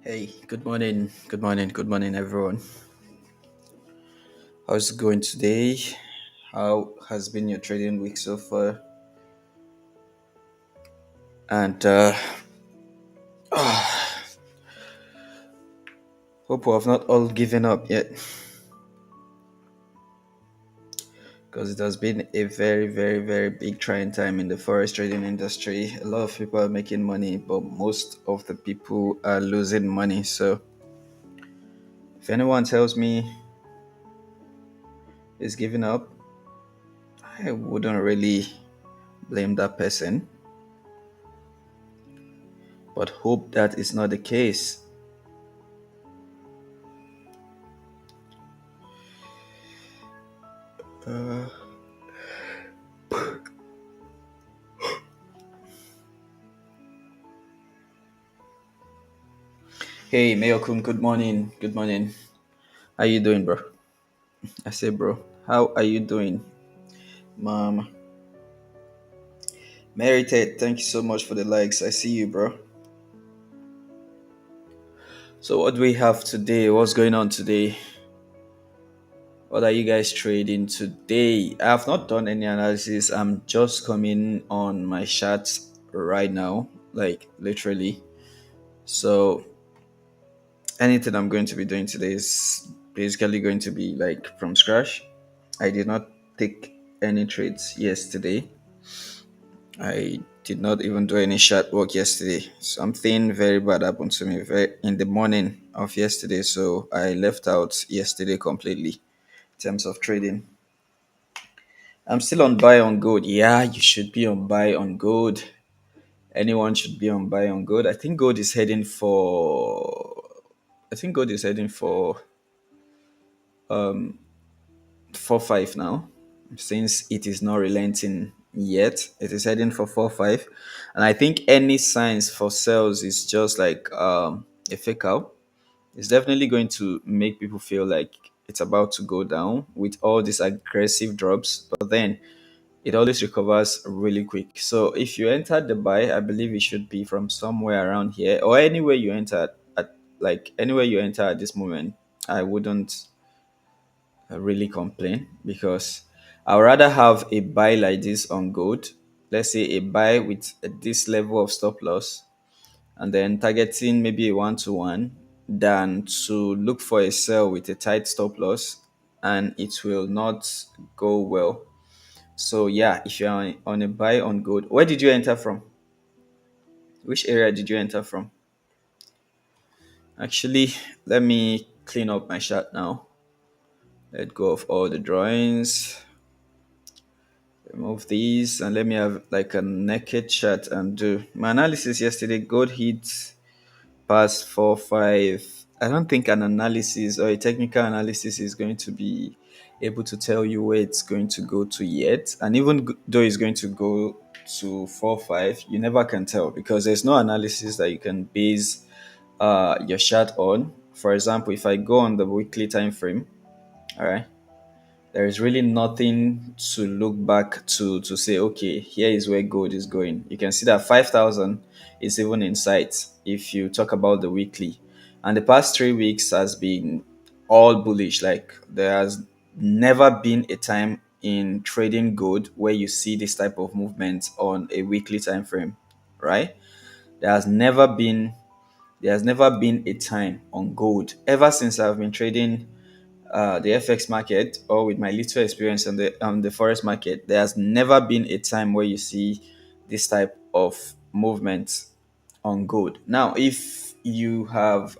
Hey, good morning, good morning, good morning, everyone. How's it going today? How has been your trading week so far? And hope we have not all given up yet, because it has been a very, very, very big trying time in the forex trading industry. A lot of people are making money, but most of the people are losing money. So, if anyone tells me is giving up, I wouldn't really blame that person, but hope that is not the case. Hey, Mayokun, good morning. Good morning. How you doing, bro? I say, bro, how are you doing? Mom, Mary Ted, thank you so much for the likes. I see you, bro. So, what do we have today? What's going on today? What are you guys trading today? I have not done any analysis. I'm just coming on my chat right now, like literally. So, anything I'm going to be doing today is basically going to be like from scratch. I did not take any trades yesterday. I did not even do any sharp work yesterday. Something very bad happened to me in the morning of yesterday, so I left out yesterday completely in terms of trading. I'm still on buy on gold. Yeah, you should be on buy on gold. Anyone should be on buy on gold. I think gold is heading for. I think gold is heading for 4-5 now, since it is not relenting yet. It is heading for 4-5, and I think any signs for sales is just like a fake out. It's definitely going to make people feel like it's about to go down with all these aggressive drops, but then it always recovers really quick. So if you entered the buy, I believe it should be from somewhere around here or anywhere you enter at, like anywhere you enter at this moment. I wouldn't really complain, because I would rather have a buy like this on gold. Let's say a buy with this level of stop loss and then targeting maybe a 1 to 1, than to look for a sell with a tight stop loss and it will not go well. So yeah, if you're on a buy on gold, where did you enter from? Which area did you enter from? Actually, let me clean up my chart now. Let go of all the drawings. Remove these and let me have like a naked chart and do my analysis yesterday. Gold hit past 4-5. I don't think an analysis or a technical analysis is going to be able to tell you where it's going to go to yet. And even though it's going to go to 4-5, you never can tell, because there's no analysis that you can base your chart on. For example, if I go on the weekly time frame, all right, there is really nothing to look back to say, okay, here is where gold is going. You can see that 5,000 is even in sight if you talk about the weekly. And the past 3 weeks has been all bullish. Like, there has never been a time in trading gold where you see this type of movement on a weekly time frame, right? There has never been there has never been a time on gold ever since I've been trading the FX market, or with my little experience on the forex market. There has never been a time where you see this type of movement on gold. Now, if you have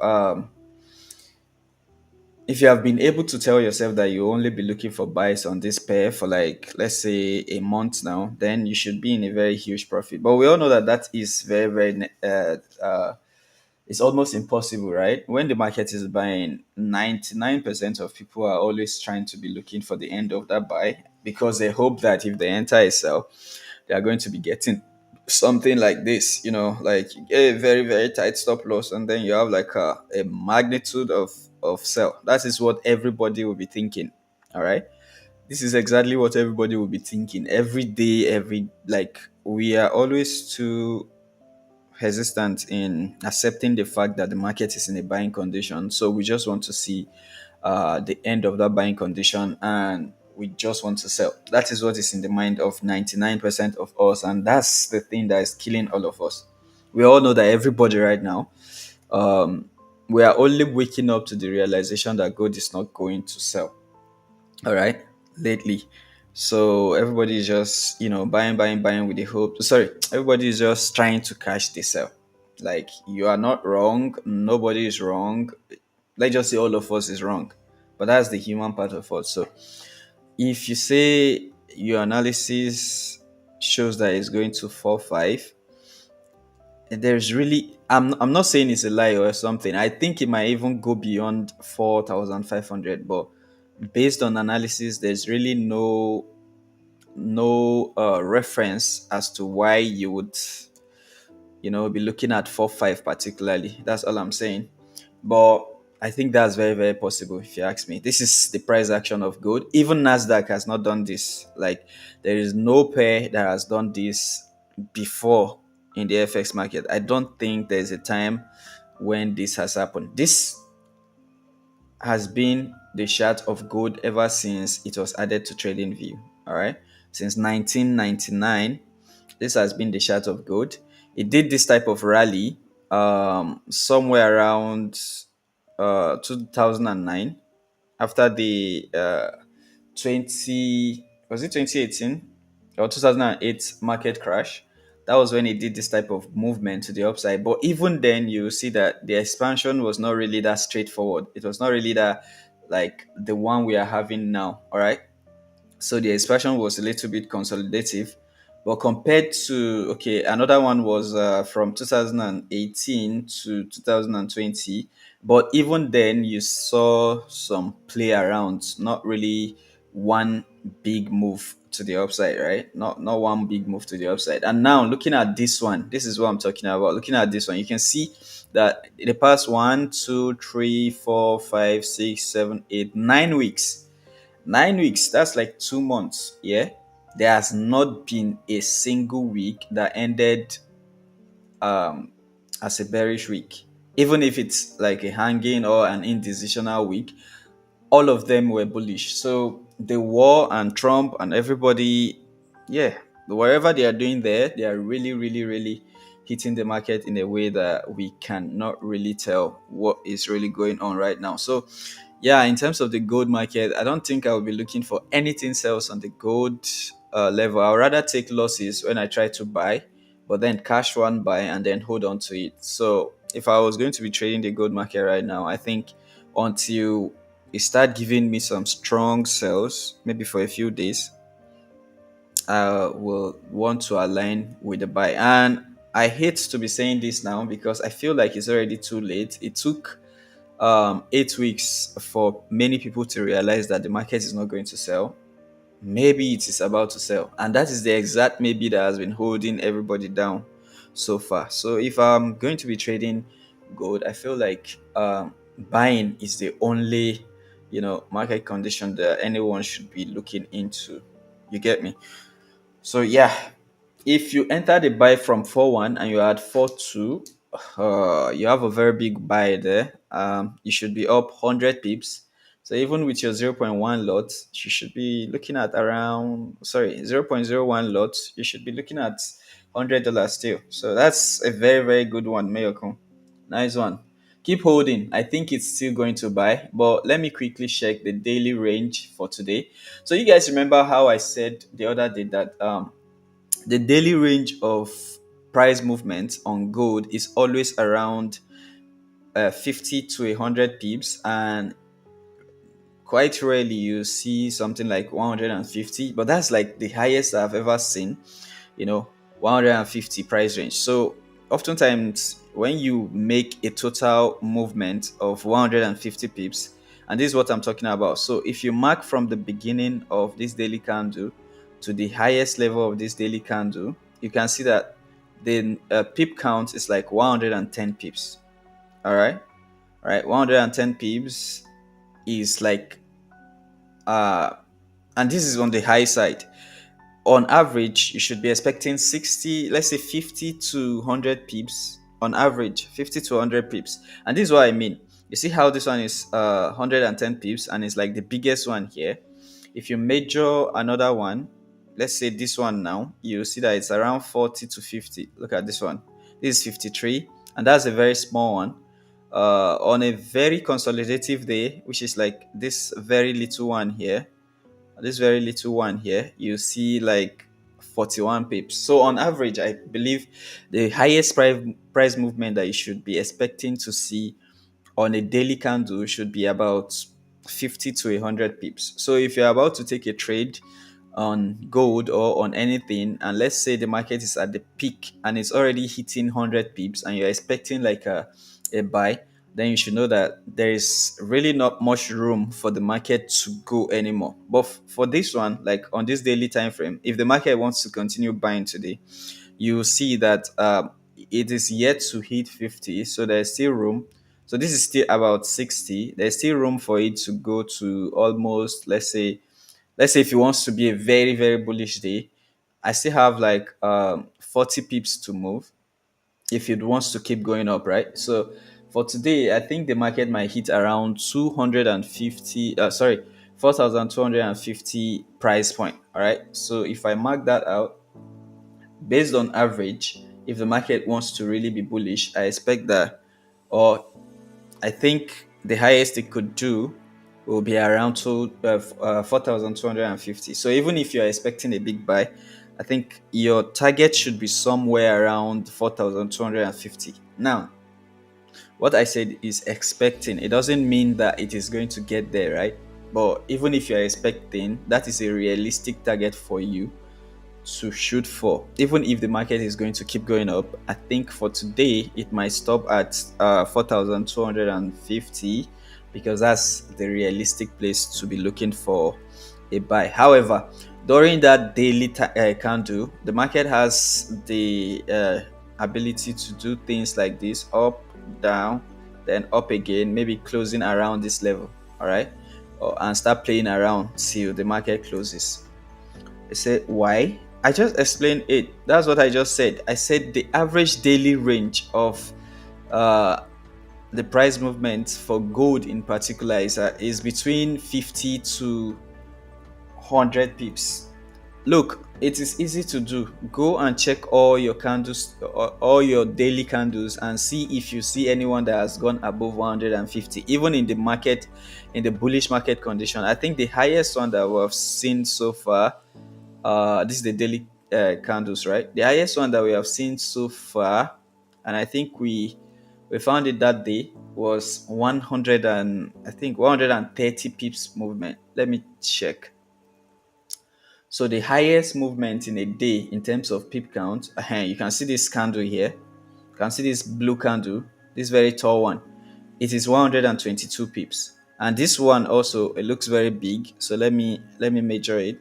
been able to tell yourself that you only be looking for buys on this pair for, like, let's say a month now, then you should be in a very huge profit. But we all know that that is very, very it's almost impossible, right? When the market is buying, 99% of people are always trying to be looking for the end of that buy, because they hope that if they enter a sell, they are going to be getting something like this, like you get a very, very tight stop loss, and then you have like a magnitude of sell. That is what everybody will be thinking. All right. This is exactly what everybody will be thinking every day, we are always too hesitant in accepting the fact that the market is in a buying condition. So we just want to see the end of that buying condition, and we just want to sell. That is what is in the mind of 99% of us, and that's the thing that is killing all of us. We all know that everybody right now, um, we are only waking up to the realization that gold is not going to sell. All right, lately. So everybody is just, buying, buying, buying with the hope. Sorry, everybody is just trying to cash the sell. Like, you are not wrong. Nobody is wrong. Let's just say all of us is wrong. But that's the human part of us. So if you say your analysis shows that it's going to fall five, there's really, I'm not saying it's a lie or something. I think it might even go beyond 4,500, but based on analysis, there's really no reference as to why you would, be looking at 4 5 particularly. That's all I'm saying. But I think that's very, very possible if you ask me. This is the price action of gold. Even Nasdaq has not done this. Like, there is no pair that has done this before in the FX market. I don't think there's a time when this has happened. This has been the chart of gold ever since it was added to TradingView. All right, since 1999, this has been the chart of gold. It did this type of rally somewhere around 2009, after the 20, was it 2018 or 2008 market crash. That was when it did this type of movement to the upside. But even then, you see that the expansion was not really that straightforward. It was not really that, like the one we are having now. All right, so the expansion was a little bit consolidative. But compared to, okay, another one was from 2018 to 2020. But even then, you saw some play around, not really one big move to the upside, right? Not one big move to the upside. And now looking at this one, this is what I'm talking about. Looking at this one, you can see that in the past 1, 2, 3, 4, 5, 6, 7, 8, 9 weeks, 9 weeks, that's like 2 months. Yeah, there has not been a single week that ended um as a bearish week. Even if it's like a hanging or an indecisional week, all of them were bullish. So the war and Trump and everybody, yeah, whatever they are doing there, they are really, really, really hitting the market in a way that we cannot really tell what is really going on right now. So yeah, in terms of the gold market, I don't think I will be looking for anything else on the gold level. I'll rather take losses when I try to buy, but then cash one buy and then hold on to it. So if I was going to be trading the gold market right now, I think until it start giving me some strong sells, maybe for a few days, I will want to align with the buy. And I hate to be saying this now because I feel like it's already too late. It took 8 weeks for many people to realize that the market is not going to sell. Maybe it is about to sell, and that is the exact maybe that has been holding everybody down so far. So if I'm going to be trading gold, I feel like buying is the only market condition that anyone should be looking into. You get me? So yeah, if you enter the buy from 4-1 and you are at 4-2, you have a very big buy there. You should be up 100 pips. So even with your zero point 0.1 lot, you should be looking at around, sorry, 0.01 lot, you should be looking at $100 still. So that's a very, very good one, Mayokon. Nice one. Keep holding. I think it's still going to buy, but let me quickly check the daily range for today. So you guys remember how I said the other day that the daily range of price movement on gold is always around 50 to 100 pips, and quite rarely you see something like 150, but that's like the highest I've ever seen, 150 price range. So oftentimes when you make a total movement of 150 pips, and this is what I'm talking about. So if you mark from the beginning of this daily candle to the highest level of this daily candle, you can see that the pip count is like 110 pips. All right, 110 pips is like and this is on the high side. on average you should be expecting 60, let's say 50 to 100 pips on average, 50 to 100 pips. And this is what I mean. You see how this one is 110 pips and it's like the biggest one here. If you measure another one, let's say this one now, you see that it's around 40 to 50. Look at this one. This is 53 and that's a very small one. On a very consolidative day, which is like this very little one here, you see like 41 pips. So on average, I believe the highest price movement that you should be expecting to see on a daily candle should be about 50 to 100 pips. So if you're about to take a trade on gold or on anything, and let's say the market is at the peak and it's already hitting 100 pips and you're expecting like a buy, then you should know that there is really not much room for the market to go anymore. But for this one, like on this daily time frame, if the market wants to continue buying today, you see that it is yet to hit 50, so there's still room. So this is still about 60. There's still room for it to go to almost, let's say if it wants to be a very very bullish day, I still have like 40 pips to move if it wants to keep going up, right? So for today, I think the market might hit around 250, 4,250 price point. All right. So if I mark that out, based on average, if the market wants to really be bullish, I expect that, or I think the highest it could do will be around 4,250. So even if you're expecting a big buy, I think your target should be somewhere around 4,250. Now, what I said is expecting. It doesn't mean that it is going to get there, right? But even if you're expecting, that is a realistic target for you to shoot for. Even if the market is going to keep going up, I think for today it might stop at 4,250 because that's the realistic place to be looking for a buy. However, during that daily candle, the market has the ability to do things like this: up, down, then up again, maybe closing around this level. All right, and start playing around till the market closes. They said, why? I just explained it. That's what I just said. I said the average daily range of uh, the price movement for gold in particular is between 50 to 100 pips. Look, it is easy to do. Go and check all your candles, all your daily candles, and see if you see anyone that has gone above 150. Even in the market, in the bullish market condition, I think the highest one that we have seen so far, this is the daily candles, right? The highest one that we have seen so far, and I think we found it that day, was 100 and I think 130 pips movement. Let me check. So the highest movement in a day in terms of pip count, you can see this candle here. You can see this blue candle, this very tall one. It is 122 pips. And this one also, it looks very big. So let me measure it.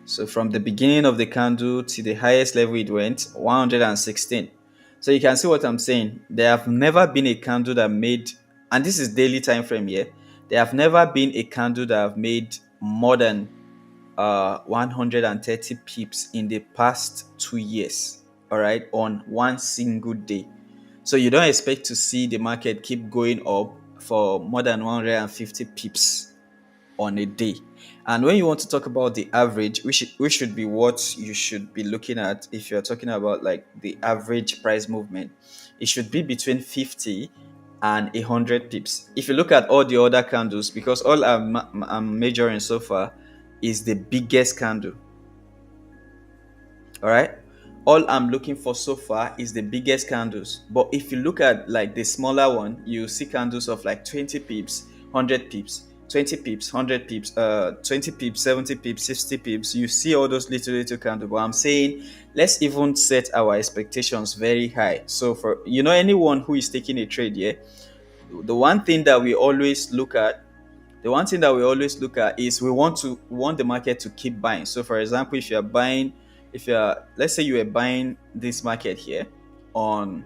So from the beginning of the candle to the highest level it went, 116. So you can see what I'm saying. There have never been a candle that made, and this is daily time frame here. There have never been a candle that have made more than 130 pips in the past 2 years. All right, on one single day. So you don't expect to see the market keep going up for more than 150 pips on a day. And when you want to talk about the average, which should be what you should be looking at if you're talking about like the average price movement, it should be between 50 and 100 pips. If you look at all the other candles, because all I'm measuring so far is the biggest candle. All right, all I'm looking for so far is the biggest candles. But if you look at like the smaller one, you see candles of like 20 pips, 100 pips, 20 pips, 100 pips, 20 pips, 70 pips, 60 pips. You see all those little candles. But I'm saying let's even set our expectations very high. So for anyone who is taking a trade here, the one thing that we always look at is we want the market to keep buying. So for example, let's say you are buying this market here on,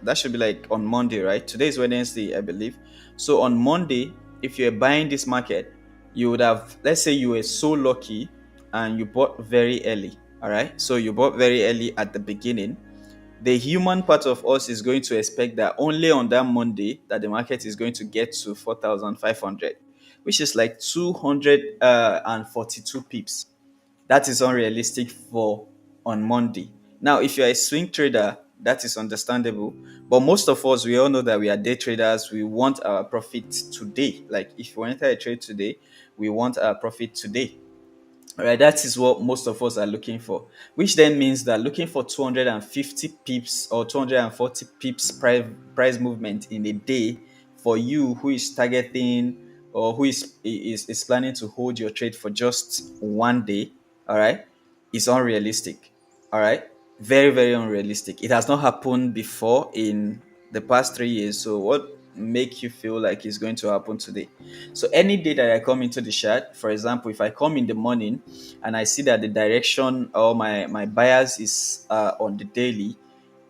that should be like on Monday, right? Today is Wednesday, I believe. So on Monday, if you're buying this market, you would have, let's say you were so lucky and you bought very early. All right, so you bought very early at the beginning. The human part of us is going to expect that only on that Monday that the market is going to get to 4,500, which is like 242 pips. That is unrealistic for on Monday. Now, if you're a swing trader, that is understandable. But most of us, we all know that we are day traders. We want our profit today. Like if you enter a trade today, we want our profit today. All right, that is what most of us are looking for, which then means that looking for 250 pips or 240 pips price movement in a day for you who is targeting or who is planning to hold your trade for just one day, all right, is unrealistic. All right, very, very unrealistic. It has not happened before in the past 3 years. So, what make you feel like it's going to happen today? So, any day that I come into the chart, for example, if I come in the morning and I see that the direction or my bias is on the daily,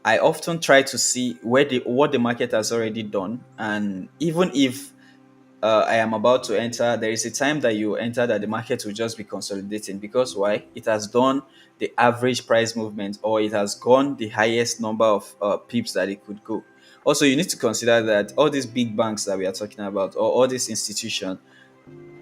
I often try to see what the market has already done, and even if I am about to enter, there is a time that you enter that the market will just be consolidating. Because why? It has done the average price movement, or it has gone the highest number of pips that it could go. Also, you need to consider that all these big banks that we are talking about, or all these institutions,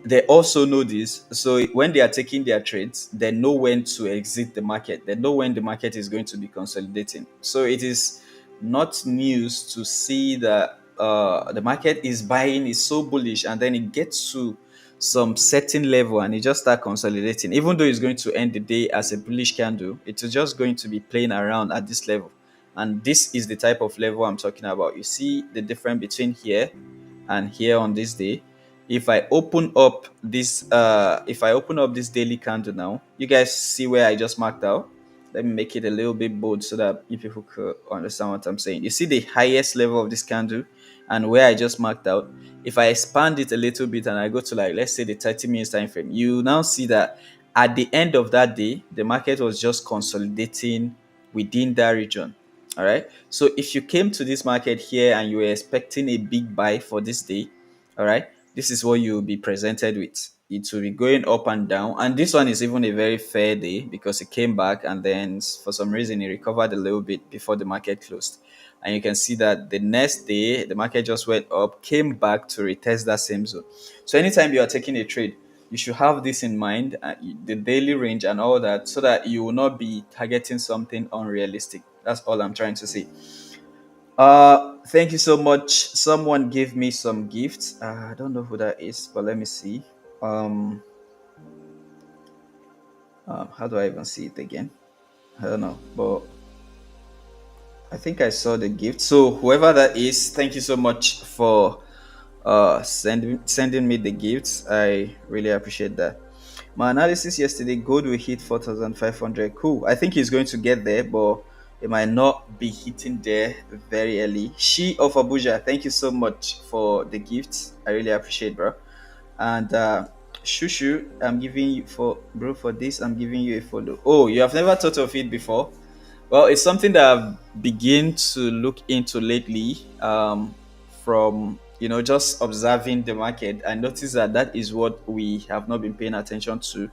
they also know this. So when they are taking their trades, they know when to exit the market. They know when the market is going to be consolidating. So it is not news to see that the market is buying, is so bullish, and then it gets to some certain level and it just start consolidating. Even though it's going to end the day as a bullish candle, it's just going to be playing around at this level. And this is the type of level I'm talking about. You see the difference between here and here on this day. If I open up this daily candle now, you guys see where I just marked out. Let me make it a little bit bold so that you people could understand what I'm saying. You see the highest level of this candle and where I just marked out. If I expand it a little bit and I go to, like, let's say the 30 minutes time frame, you now see that at the end of that day the market was just consolidating within that region. All right, so if you came to this market here and you were expecting a big buy for this day, all right, this is what you'll be presented with. It will be going up and down, and this one is even a very fair day because it came back and then for some reason it recovered a little bit before the market closed. And you can see that the next day the market just went up, came back to retest that same zone. So anytime you are taking a trade, you should have this in mind, the daily range and all that, so that you will not be targeting something unrealistic. That's all I'm trying to say. Thank you so much. Someone gave me some gifts. I don't know who that is, but let me see. Um, how do I even see it again? I don't know, but I think I saw the gift. So whoever that is, thank you so much for sending me the gifts. I really appreciate that. My analysis yesterday, gold will hit 4,500. Cool. I think he's going to get there, but it might not be hitting there very early. She of Abuja, thank you so much for the gifts. I really appreciate, bro. And Shushu, I'm giving you for bro for this. I'm giving you a follow. Oh, you have never thought of it before? Well, it's something that I've begin to look into lately. From just observing the market, I noticed that that is what we have not been paying attention to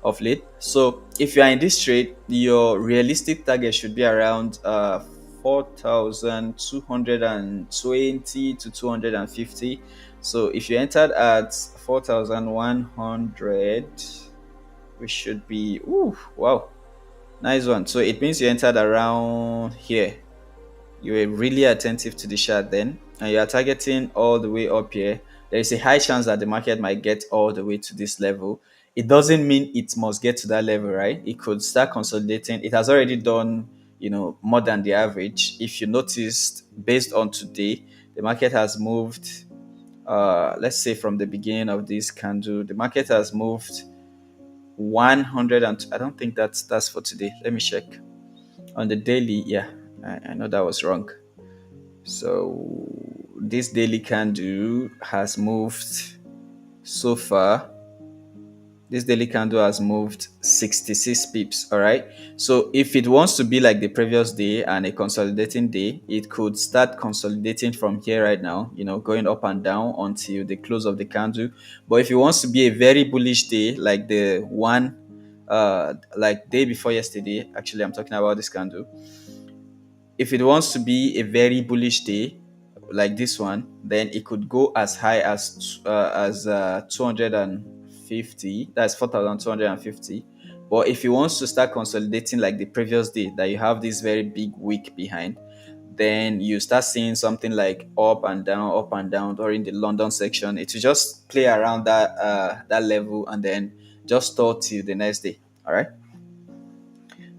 of late. So if you are in this trade, your realistic target should be around 4,220 to 250. So if you entered at 4,100, we should be, ooh, wow, nice one. So it means you entered around here. You were really attentive to the chart then, and you are targeting all the way up here. There is a high chance that the market might get all the way to this level. It doesn't mean it must get to that level, right? It could start consolidating. It has already done, more than the average. If you noticed, based on today, the market has moved. Let's say from the beginning of this candle, the market has moved 100, and I don't think that's for today. Let me check on the daily. Yeah, I know that was wrong. So this daily candle has moved so far. This daily candle has moved 66 pips. All right. So if it wants to be like the previous day and a consolidating day, it could start consolidating from here right now, going up and down until the close of the candle. But if it wants to be a very bullish day, like the one like day before yesterday, actually I'm talking about this candle. If it wants to be a very bullish day like this one, then it could go as high as 250. That's 4,250. But if it wants to start consolidating like the previous day, that you have this very big wick behind, then you start seeing something like up and down during the London section. It will just play around that level and then just stall till the next day. All right.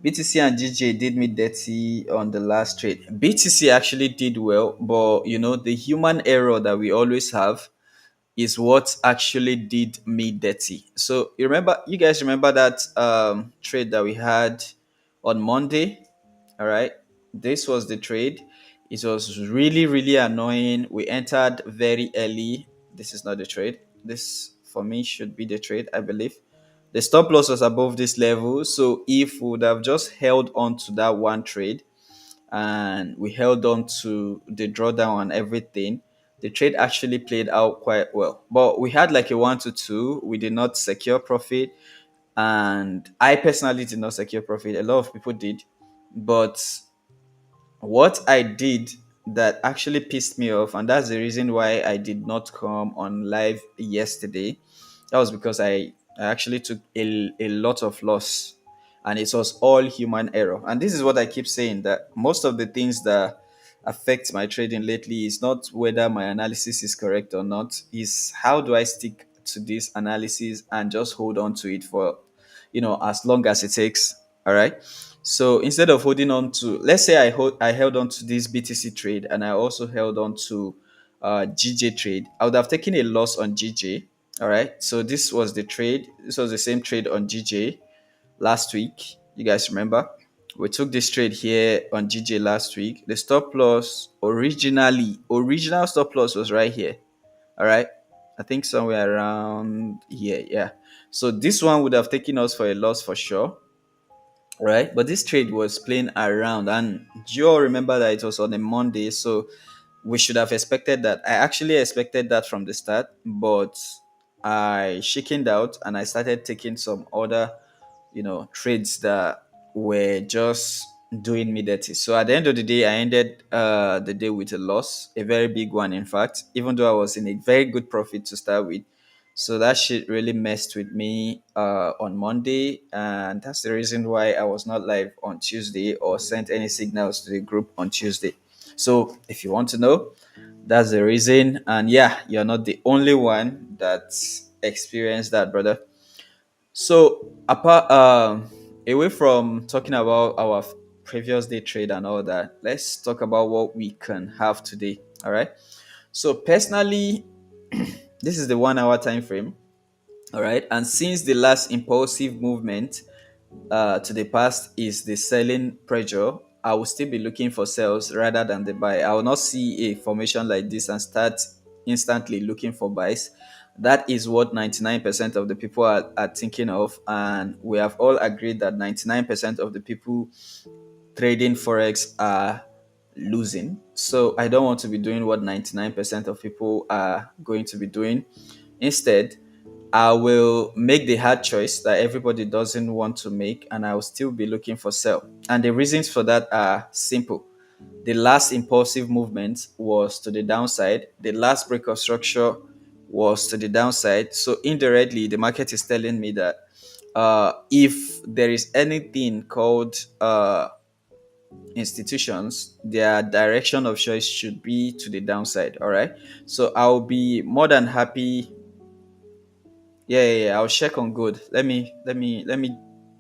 BTC and GJ did me dirty on the last trade. BTC actually did well, but the human error that we always have is what actually did me dirty. So you guys remember that trade that we had on Monday? All right, this was the trade. It was really really annoying. We entered very early. This is not the trade. This for me should be the trade, I believe. The stop loss was above this level, so if we would have just held on to that one trade and we held on to the drawdown and everything, the trade actually played out quite well. But we had like a 1 to 2. We did not secure profit, and I personally did not secure profit. A lot of people did, but what I did that actually pissed me off, and that's the reason why I did not come on live yesterday. That was because I actually took a lot of loss, and it was all human error. And this is what I keep saying, that most of the things that affect my trading lately is not whether my analysis is correct or not, is how do I stick to this analysis and just hold on to it for as long as it takes. All right. So instead of holding on to, let's say I held on to this BTC trade and I also held on to GJ trade, I would have taken a loss on GJ. All right. So this was the trade. This was the same trade on GJ last week. You guys remember? We took this trade here on GJ last week. The stop loss original stop loss was right here. All right. I think somewhere around here. Yeah. So this one would have taken us for a loss for sure, right? But this trade was playing around, and you all remember that it was on a Monday, so we should have expected that. I actually expected that from the start, but I chickened out and I started taking some other, trades that were just doing me dirty. So at the end of the day, I ended the day with a loss, a very big one, in fact, even though I was in a very good profit to start with. So that shit really messed with me on Monday, and that's the reason why I was not live on Tuesday or sent any signals to the group on Tuesday. So if you want to know, that's the reason. And yeah, you're not the only one that experienced that, brother. So apart away from talking about our previous day trade and all that, let's talk about what we can have today. All right. So personally, this is the 1 hour time frame. All right. And since the last impulsive movement to the past is the selling pressure, I will still be looking for sales rather than the buy. I will not see a formation like this and start instantly looking for buys. That is what 99% of the people are thinking of. And we have all agreed that 99% of the people trading Forex are losing. So I don't want to be doing what 99% of people are going to be doing. Instead, I will make the hard choice that everybody doesn't want to make, and I will still be looking for sell. And the reasons for that are simple. The last impulsive movement was to the downside. The last break of structure was to the downside. So indirectly, the market is telling me that if there is anything called institutions, their direction of choice should be to the downside. All right. So I'll be more than happy. Yeah. I'll check on good. Let me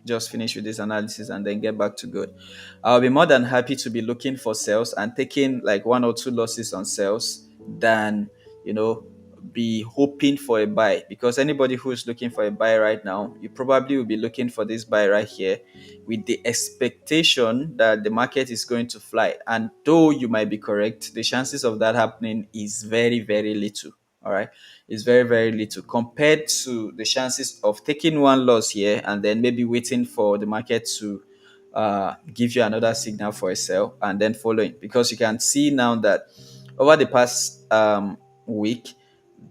just finish with this analysis and then get back to good. I'll be more than happy to be looking for sales and taking like 1 or 2 losses on sales than you know be hoping for a buy, because anybody who is looking for a buy right now, you probably will be looking for this buy right here with the expectation that the market is going to fly. And though you might be correct, the chances of that happening is very, very little. All right. It's very, very little compared to the chances of taking one loss here and then maybe waiting for the market to give you another signal for a sell and then following. Because you can see now that over the past week,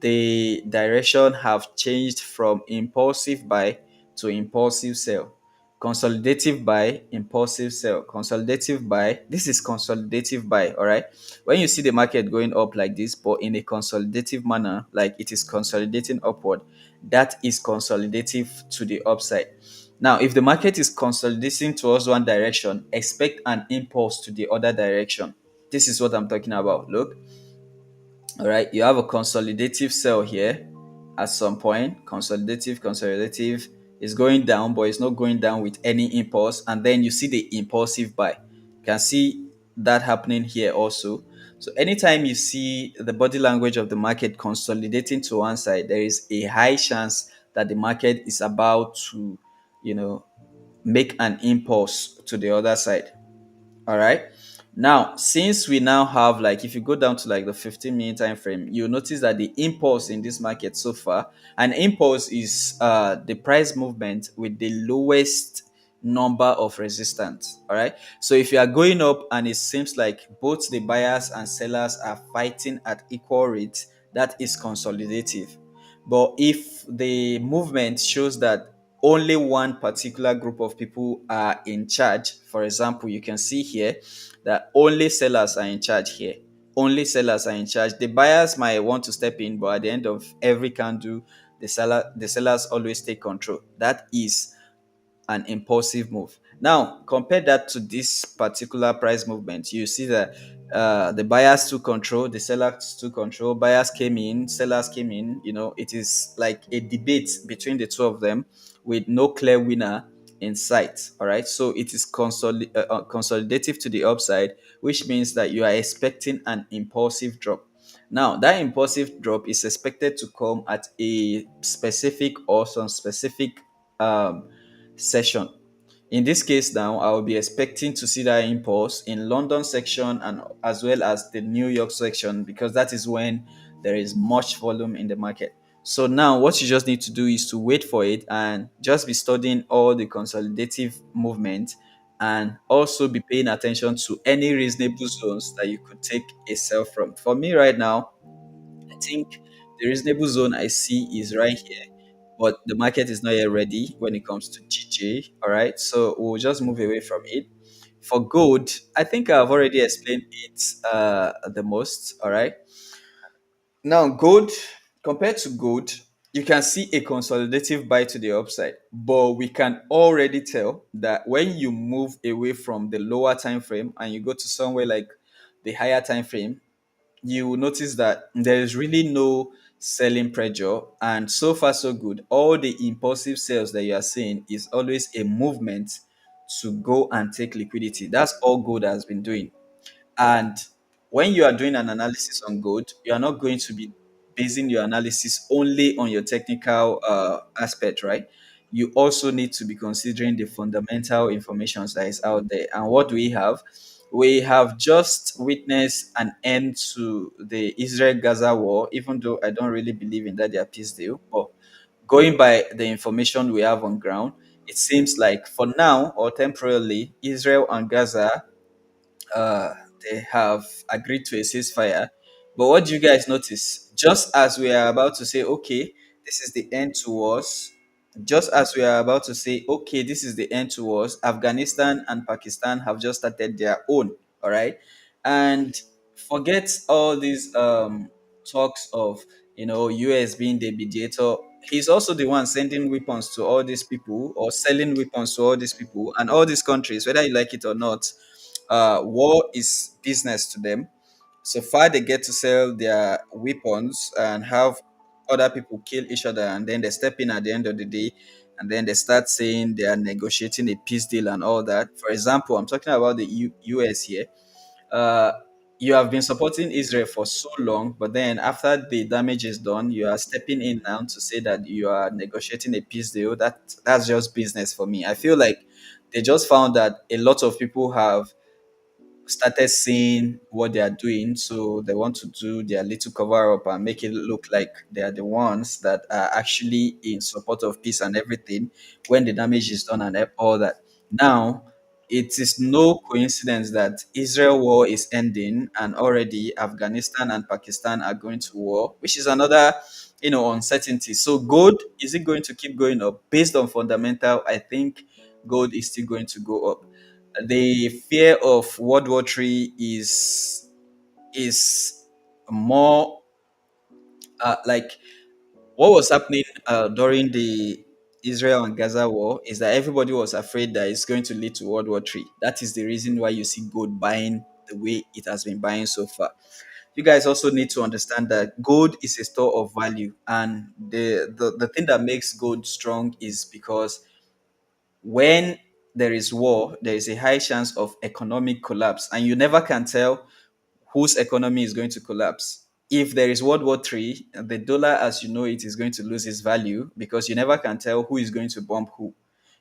the direction have changed from impulsive buy to impulsive sell. Consolidative buy, impulsive sell. Consolidative buy. This is consolidative buy, all right? When you see the market going up like this, but in a consolidative manner, like it is consolidating upward, that is consolidative to the upside. Now, if the market is consolidating towards one direction, expect an impulse to the other direction. This is what I'm talking about. Look, all right, you have a consolidative sell here at some point. Consolidative is going down, but it's not going down with any impulse. And then you see the impulsive buy. You can see that happening here also. So anytime you see the body language of the market consolidating to one side, there is a high chance that the market is about to, you know, make an impulse to the other side. All right. Now, since we now have, like, if you go down to like the 15-minute time frame, you'll notice that the impulse in this market so far, an impulse is the price movement with the lowest number of resistance. All right. So if you are going up and it seems like both the buyers and sellers are fighting at equal rates, that is consolidative. But if the movement shows that only one particular group of people are in charge, for example, you can see here that only sellers are in charge here. Only sellers are in charge. The buyers might want to step in, but at the end of every candle, the sellers always take control. That is an impulsive move. Now, compare that to this particular price movement. You see that the buyers took control, the sellers took control, buyers came in, sellers came in. It is like a debate between the two of them with no clear winner in sight. All right. So it is consolidative to the upside, which means that you are expecting an impulsive drop. Now, that impulsive drop is expected to come at a specific or some specific um, session. In this case now, I will be expecting to see that impulse in London section and as well as the New York section, because that is when there is much volume in the market. So now what you just need to do is to wait for it and just be studying all the consolidative movement, and also be paying attention to any reasonable zones that you could take a sell from. For me right now, I think the reasonable zone I see is right here, but the market is not yet ready when it comes to GJ. All right, so we'll just move away from it. For gold, I think I've already explained it the most. All right, now gold, compared to gold, you can see a consolidative buy to the upside, but we can already tell that when you move away from the lower time frame and you go to somewhere like the higher time frame, you will notice that there is really no selling pressure, and so far so good. All the impulsive sales that you are seeing is always a movement to go and take liquidity. That's all gold has been doing. And when you are doing an analysis on gold, you are not going to be basing your analysis only on your technical aspect, right? You also need to be considering the fundamental information that is out there. And what do we have? We have just witnessed an end to the Israel Gaza war, even though I don't really believe in that their peace deal. But going by the information we have on ground, it seems like for now or temporarily, Israel and Gaza, uh, they have agreed to a ceasefire. But what do you guys notice? Just as we are about to say, okay, this is the end to wars, just as we are about to say, okay, this is the end to wars, Afghanistan and Pakistan have just started their own. All right. And forget all these talks of, US being the mediator. He's also the one sending weapons to all these people or selling weapons to all these people and all these countries, whether you like it or not. War is business to them. So far, they get to sell their weapons and have other people kill each other, and then they step in at the end of the day, and then they start saying they are negotiating a peace deal and all that. For example, I'm talking about the US here. uh, you have been supporting Israel for so long, but then after the damage is done, you are stepping in now to say that you are negotiating a peace deal. That's just business for me. I feel like they just found that a lot of people have started seeing what they are doing, so they want to do their little cover up and make it look like they are the ones that are actually in support of peace and everything when the damage is done and all that. Now, it is no coincidence that Israel war is ending and already Afghanistan and Pakistan are going to war, which is another uncertainty. So gold, is it going to keep going up? Based on fundamental, I think gold is still going to go up. The fear of World War III is more like what was happening during the Israel and Gaza war is that everybody was afraid that it's going to lead to World War III. That is the reason why you see gold buying the way it has been buying so far. You guys also need to understand that gold is a store of value, and the thing that makes gold strong is because when there is war, there is a high chance of economic collapse, and you never can tell whose economy is going to collapse. If there is World War III, the dollar as you know it is going to lose its value because you never can tell who is going to bomb who.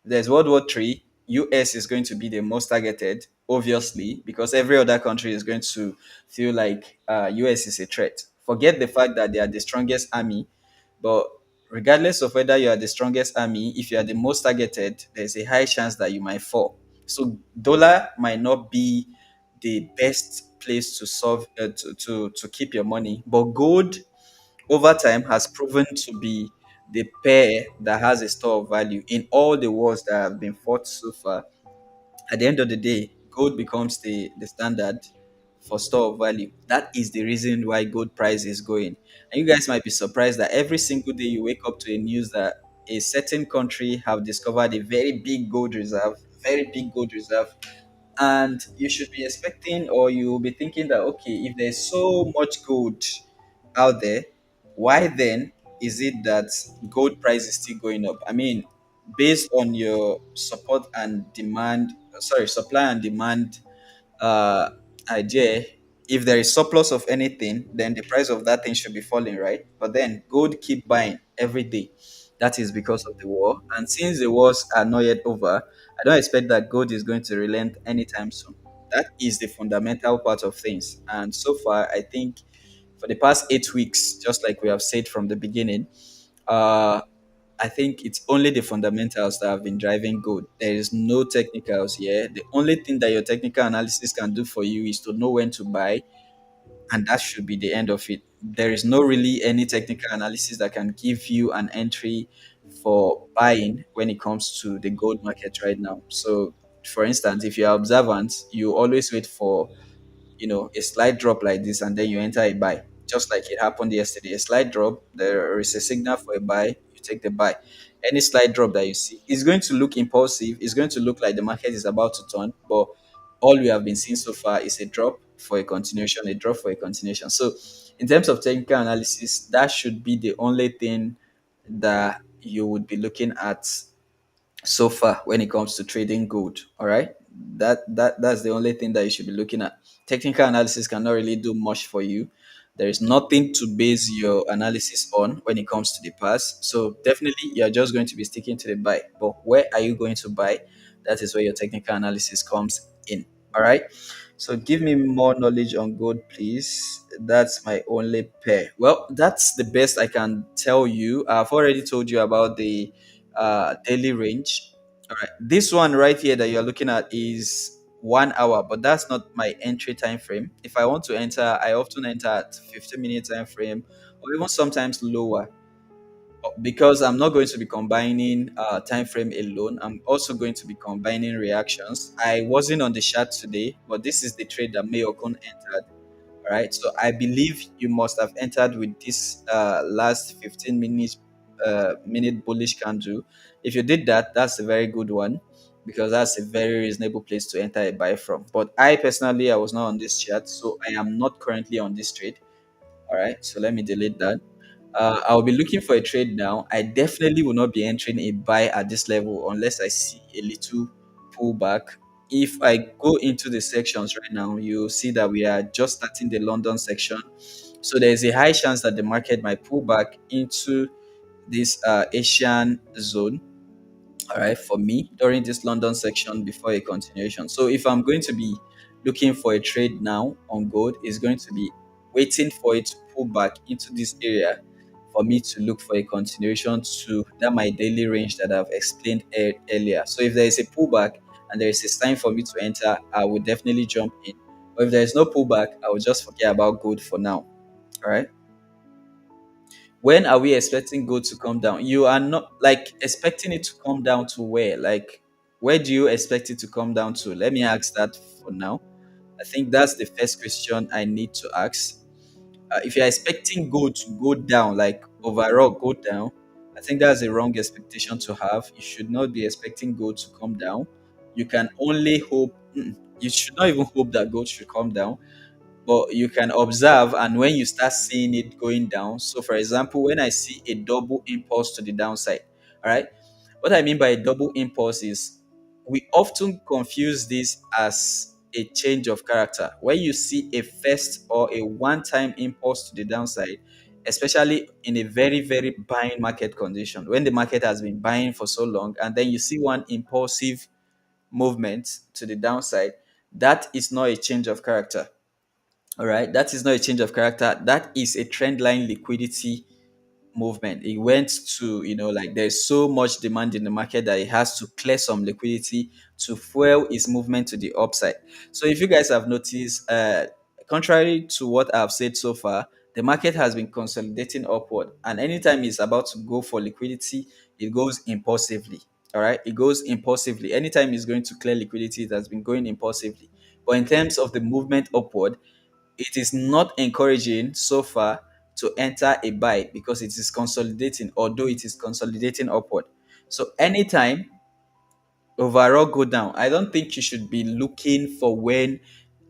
If there's World War III, US is going to be the most targeted, obviously, because every other country is going to feel like US is a threat. Forget the fact that they are the strongest army, but regardless of whether you are the strongest army, if you are the most targeted, there's a high chance that you might fall. So dollar might not be the best place to solve to keep your money, but gold over time has proven to be the pair that has a store of value in all the wars that have been fought so far. At the end of the day, gold becomes the standard for store of value. That is the reason why gold price is going. And you guys might be surprised that every single day you wake up to a news that a certain country have discovered a very big gold reserve, and you should be expecting, or you will be thinking that, okay, if there's so much gold out there, why then is it that gold price is still going up? I mean, based on your supply and demand uh, idea, if there is surplus of anything, then the price of that thing should be falling, right? But then gold keep buying every day. That is because of the war. And since the wars are not yet over, I don't expect that gold is going to relent anytime soon. That is the fundamental part of things. And so far, I think for the past 8 weeks, just like we have said from the beginning, uh, I think it's only the fundamentals that have been driving gold. There is no technicals here. The only thing that your technical analysis can do for you is to know when to buy, and that should be the end of it. There is no really any technical analysis that can give you an entry for buying when it comes to the gold market right now. So, for instance, if you're observant, you always wait for a slight drop like this, and then you enter a buy, just like it happened yesterday. A slight drop, there is a signal for a buy, you take the buy. Any slight drop that you see is going to look impulsive, it's going to look like the market is about to turn, but all we have been seeing so far is a drop for a continuation, a drop for a continuation. So in terms of technical analysis, that should be the only thing that you would be looking at so far when it comes to trading gold. All right, that's the only thing that you should be looking at. Technical analysis cannot really do much for you. There is nothing to base your analysis on when it comes to the past, so definitely you're just going to be sticking to the buy. But where are you going to buy? That is where your technical analysis comes in. All right, so give me more knowledge on gold, please. That's my only pair. Well, that's the best I can tell you. I've already told you about the daily range. All right, this one right here that you're looking at is 1 hour, but that's not my entry time frame. If I want to enter, I often enter at 15-minute time frame or even sometimes lower, because I'm not going to be combining time frame alone. I'm also going to be combining reactions. I wasn't on the chart today, but this is the trade that Mayokun entered. All right, so I believe you must have entered with this last 15 minutes minute bullish candle. If you did that, that's a very good one, because that's a very reasonable place to enter a buy from. But I personally, I was not on this chart, so I am not currently on this trade. All right, so let me delete that. I'll be looking for a trade now. I definitely will not be entering a buy at this level unless I see a little pullback. If I go into the sections right now, you'll see that we are just starting the London section. So there's a high chance that the market might pull back into this Asian zone, all right, for me during this London section before a continuation. So if I'm going to be looking for a trade now on gold, it's going to be waiting for it to pull back into this area for me to look for a continuation to that my daily range that I've explained earlier. So if there is a pullback and there is a time for me to enter, I will definitely jump in. But if there is no pullback, I will just forget about gold for now. All right. When are we expecting gold to come down? You are not like expecting it to come down to where? Like, where do you expect it to come down to? Let me ask that for now. I think that's the first question I need to ask. If you're expecting gold to go down, like overall go down, I think that's a wrong expectation to have. You should not be expecting gold to come down. You can only hope, you should not even hope that gold should come down, but you can observe. And when you start seeing it going down, so for example, when I see a double impulse to the downside, all right, what I mean by a double impulse is we often confuse this as a change of character. When you see a first or a one time impulse to the downside, especially in a very, very buying market condition, when the market has been buying for so long, and then you see one impulsive movement to the downside, that is not a change of character. All right, that is not a change of character. That is a trend line liquidity movement. It went to, like there's so much demand in the market that it has to clear some liquidity to fuel its movement to the upside. So if you guys have noticed, contrary to what I've said so far, the market has been consolidating upward, and anytime it's about to go for liquidity, it goes impulsively. All right, it goes impulsively. Anytime it's going to clear liquidity, it has been going impulsively. But in terms of the movement upward, it is not encouraging so far to enter a buy because it is consolidating, although it is consolidating upward. So anytime overall go down, I don't think you should be looking for when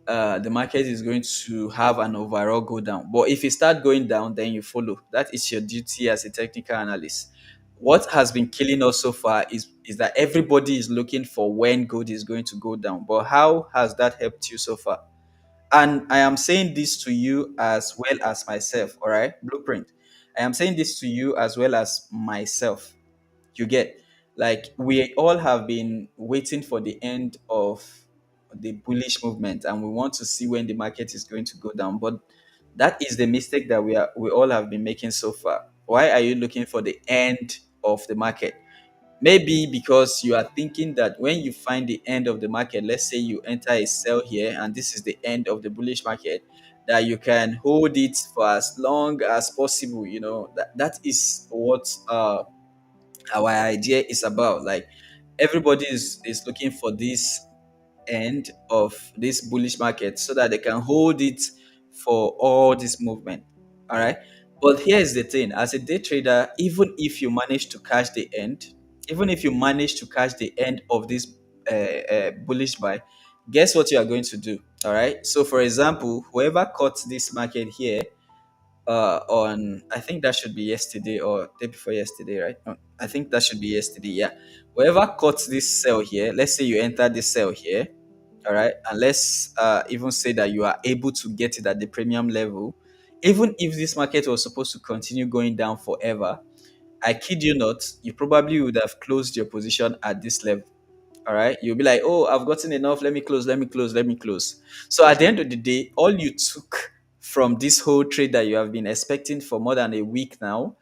the market is going to have an overall go down. But if it start going down, then you follow. That is your duty as a technical analyst. What has been killing us so far is that everybody is looking for when gold is going to go down. But how has that helped you so far? And I am saying this to you as well as myself, all right? Blueprint. I am saying this to you as well as myself. You get, like, we all have been waiting for the end of the bullish movement, and we want to see when the market is going to go down. But that is the mistake that we all have been making so far. Why are you looking for the end of the market? Maybe because you are thinking that when you find the end of the market, let's say you enter a sell here and this is the end of the bullish market, that you can hold it for as long as possible. That is what our idea is about. Like, everybody is looking for this end of this bullish market so that they can hold it for all this movement. All right. But here's the thing, as a day trader, even if you manage to catch the end, even if you manage to catch the end of this bullish buy, guess what you are going to do? All right. So, for example, whoever caught this market here on, I think that should be yesterday or day before yesterday, right? I think that should be yesterday. Yeah. Whoever caught this sell here, let's say you enter this sell here, all right, and let's even say that you are able to get it at the premium level. Even if this market was supposed to continue going down forever, I kid you not, you probably would have closed your position at this level. All right, you'll be like, oh, I've gotten enough, let me close, let me close, let me close. So at the end of the day, all you took from this whole trade that you have been expecting for more than a week now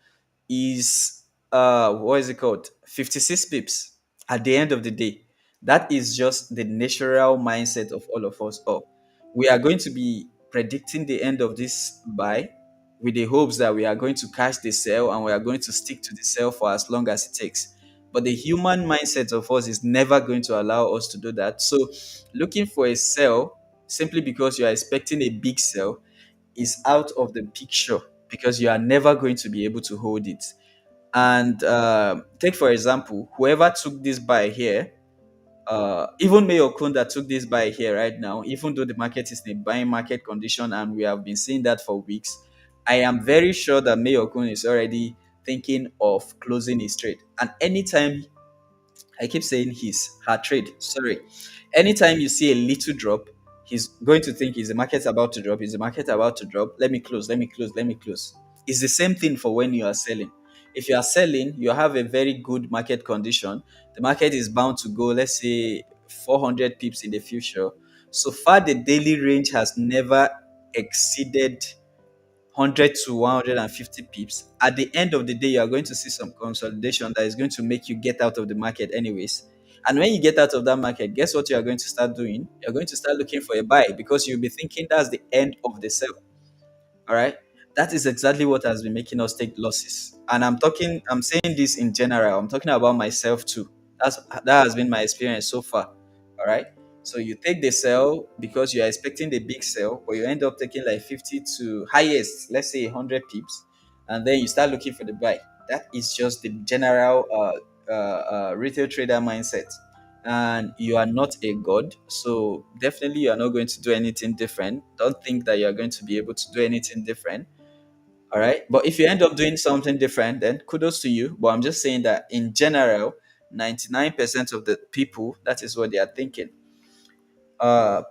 is what is it called, 56 pips. At the end of the day, that is just the natural mindset of all of us. Oh, we are going to be predicting the end of this buy with the hopes that we are going to catch the sell and we are going to stick to the sell for as long as it takes. But the human mindset of us is never going to allow us to do that. So looking for a sell simply because you are expecting a big sell is out of the picture, because you are never going to be able to hold it. And take for example, whoever took this buy here, even Mayo Kun that took this buy here right now, even though the market is in a buying market condition and we have been seeing that for weeks, I am very sure that Mayo Kun is already thinking of closing his trade. And anytime, I keep saying her trade, sorry. Anytime you see a little drop, he's going to think, is the market about to drop? Is the market about to drop? Let me close, let me close, let me close. It's the same thing for when you are selling. If you are selling, you have a very good market condition. The market is bound to go, let's say, 400 pips in the future. So far, the daily range has never exceeded 100 to 150 pips. At the end of the day, you are going to see some consolidation that is going to make you get out of the market anyways. And when you get out of that market, guess what you are going to start doing? You're going to start looking for a buy because you'll be thinking that's the end of the sell. All right. That is exactly what has been making us take losses. And I'm saying this in general. I'm talking about myself too. That has been my experience so far. All right. So you take the sell because you are expecting the big sell, but you end up taking like 50 to highest, let's say 100 pips, and then you start looking for the buy. That is just the general retail trader mindset. And you are not a god, so definitely you are not going to do anything different. Don't think that you are going to be able to do anything different. All right. But if you end up doing something different, then kudos to you. But I'm just saying that in general, 99% of the people, that is what they are thinking.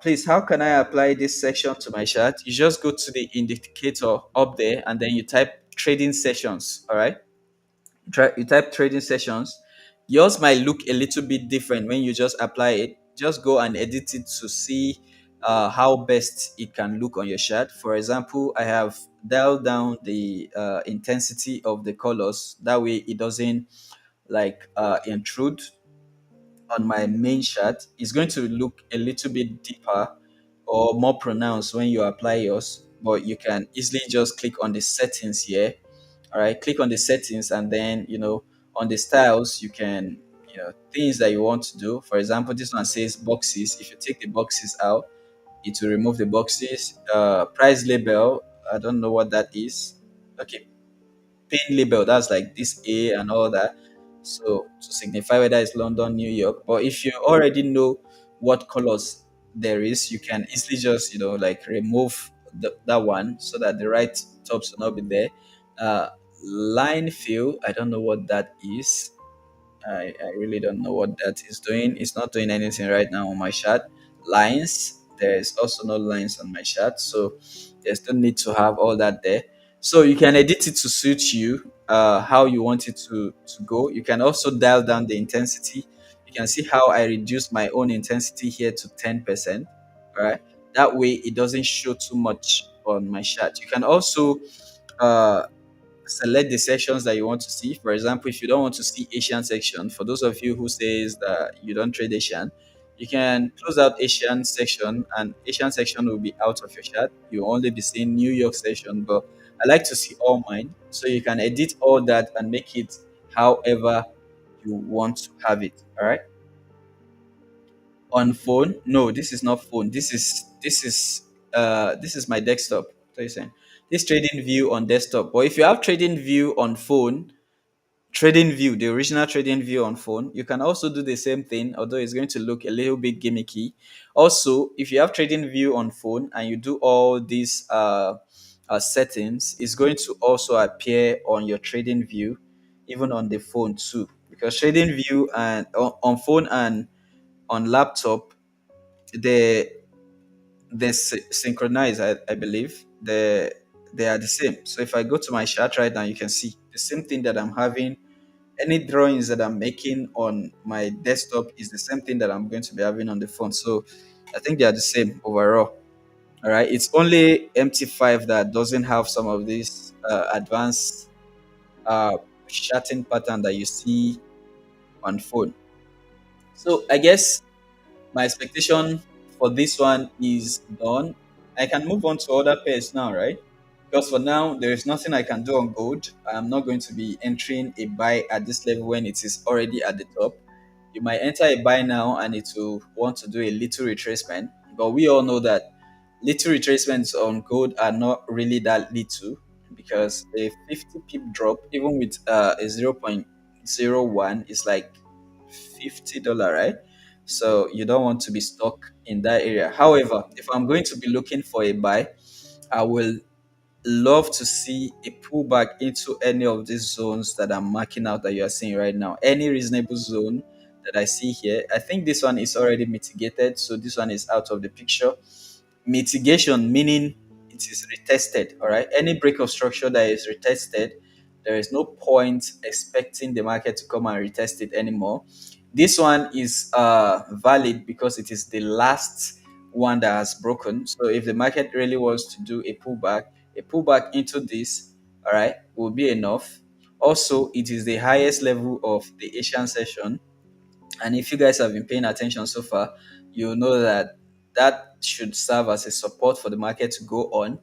Please, how can I apply this section to my chart? You just go to the indicator up there and then you type trading sessions. All right. You type trading sessions. Yours might look a little bit different when you just apply it. Just go and edit it to see how best it can look on your chart. For example, I have dialed down the intensity of the colors. That way, it doesn't like intrude on my main chart. It's going to look a little bit deeper or more pronounced when you apply yours. But you can easily just click on the settings here. All right, click on the settings, and then on the styles you can things that you want to do. For example, this one says boxes. If you take the boxes out, it will remove the boxes. Price label, I don't know what that is. Okay, pin label, that's like this A and all that, so to signify whether it's London, New York. But if you already know what colors there is, you can easily just like remove that one so that the right tops will not be there. uh Line fill, I don't know what that is. I really don't know what that is doing. It's not doing anything right now on my chart. Lines, there's also no lines on my chart, so there's no need to have all that there. So you can edit it to suit you, how you want it to go. You can also dial down the intensity. You can see how I reduced my own intensity here to 10%. All right, that way it doesn't show too much on my chart. You can also uh, select the sections that you want to see. For example, if you don't want to see Asian section, for those of you who says that you don't trade Asian, you can close out Asian section, and Asian section will be out of your chart. You'll only be seeing New York section, but I like to see all mine. So you can edit all that and make it however you want to have it. All right. On phone, no, this is not phone. This is my desktop. What are you saying? This trading view on desktop. But if you have trading view on phone, trading view, the original trading view on phone, you can also do the same thing, although it's going to look a little bit gimmicky. Also, if you have trading view on phone and you do all these settings, it's going to also appear on your trading view, even on the phone too. Because trading view and on phone and on laptop, they synchronize. I believe they are the same. So if I go to my chart right now, you can see the same thing that I'm having. Any drawings that I'm making on my desktop is the same thing that I'm going to be having on the phone. So I think they are the same overall. All right. It's only MT5 that doesn't have some of these advanced uh, charting pattern that you see on phone. So I guess my expectation for this one is done. I can move on to other pairs now, right? Because for now, there is nothing I can do on gold. I'm not going to be entering a buy at this level when it is already at the top. You might enter a buy now and it will want to do a little retracement. But we all know that little retracements on gold are not really that little, because a 50 pip drop, even with a 0.01, is like $50, right? So you don't want to be stuck in that area. However, if I'm going to be looking for a buy, I will love to see a pullback into any of these zones that I'm marking out that you are seeing right now. Any reasonable zone that I see here. I think this one is already mitigated, so this one is out of the picture. Mitigation meaning it is retested. All right, any break of structure that is retested, there is no point expecting the market to come and retest it anymore. This one is valid because it is the last one that has broken. So if the market really wants to do a pullback into this, all right, will be enough. Also, it is the highest level of the Asian session, and if you guys have been paying attention so far, you'll know that that should serve as a support for the market to go on.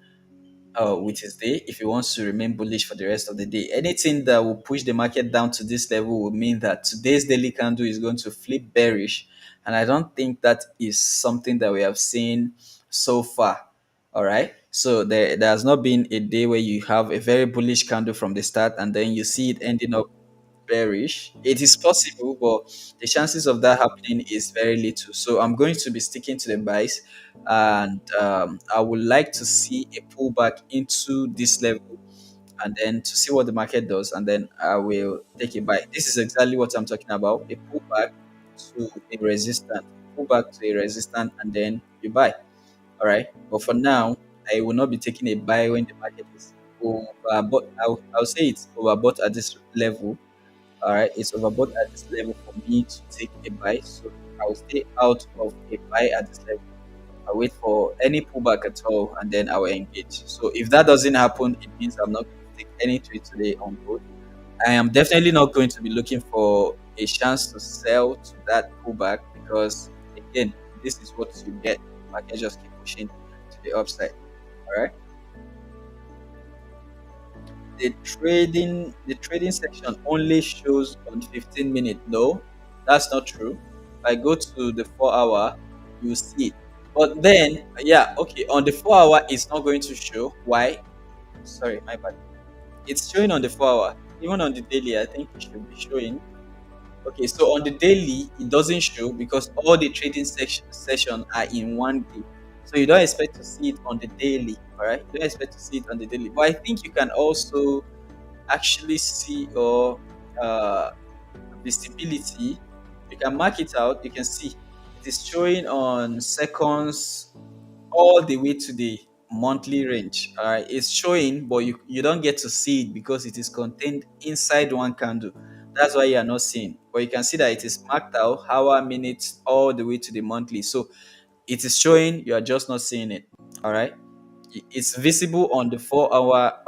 with his day if he wants to remain bullish for the rest of the day. Anything that will push the market down to this level will mean that today's daily candle is going to flip bearish. And I don't think that is something that we have seen so far. All right. So there has not been a day where you have a very bullish candle from the start and then you see it ending up bearish. It is possible, but the chances of that happening is very little. So I'm going to be sticking to the buys, and I would like to see a pullback into this level, and then to see what the market does, and then I will take a buy. This is exactly what I'm talking about: a pullback to a resistance, pullback to a resistance, and then you buy. All right. But for now, I will not be taking a buy when the market is overbought. I'll say it's overbought at this level. All right, it's overbought at this level for me to take a buy, so I will stay out of a buy at this level. I wait for any pullback at all, and then I will engage. So if that doesn't happen, it means I'm not going to take any trade today on gold. I am definitely not going to be looking for a chance to sell to that pullback because again, this is what you get. Market just keep pushing to the upside. All right. The trading section only shows on 15 minutes. No, that's not true. If I go to the 4 hour, you see it. But then, yeah, okay, on the 4 hour, it's not going to show. Why? Sorry, my bad. It's showing on the 4 hour. Even on the daily, I think it should be showing. Okay, so on the daily, it doesn't show because all the trading session are in one day. So you don't expect to see it on the daily, all right? You don't expect to see it on the daily. But I think you can also actually see your uh, visibility. You can mark it out. You can see it is showing on seconds all the way to the monthly range. All right, it's showing, but you don't get to see it because it is contained inside one candle. That's why you are not seeing. But you can see that it is marked out hour, minutes, all the way to the monthly. So it is showing. You are just not seeing it. All right, it's visible on the 4 hour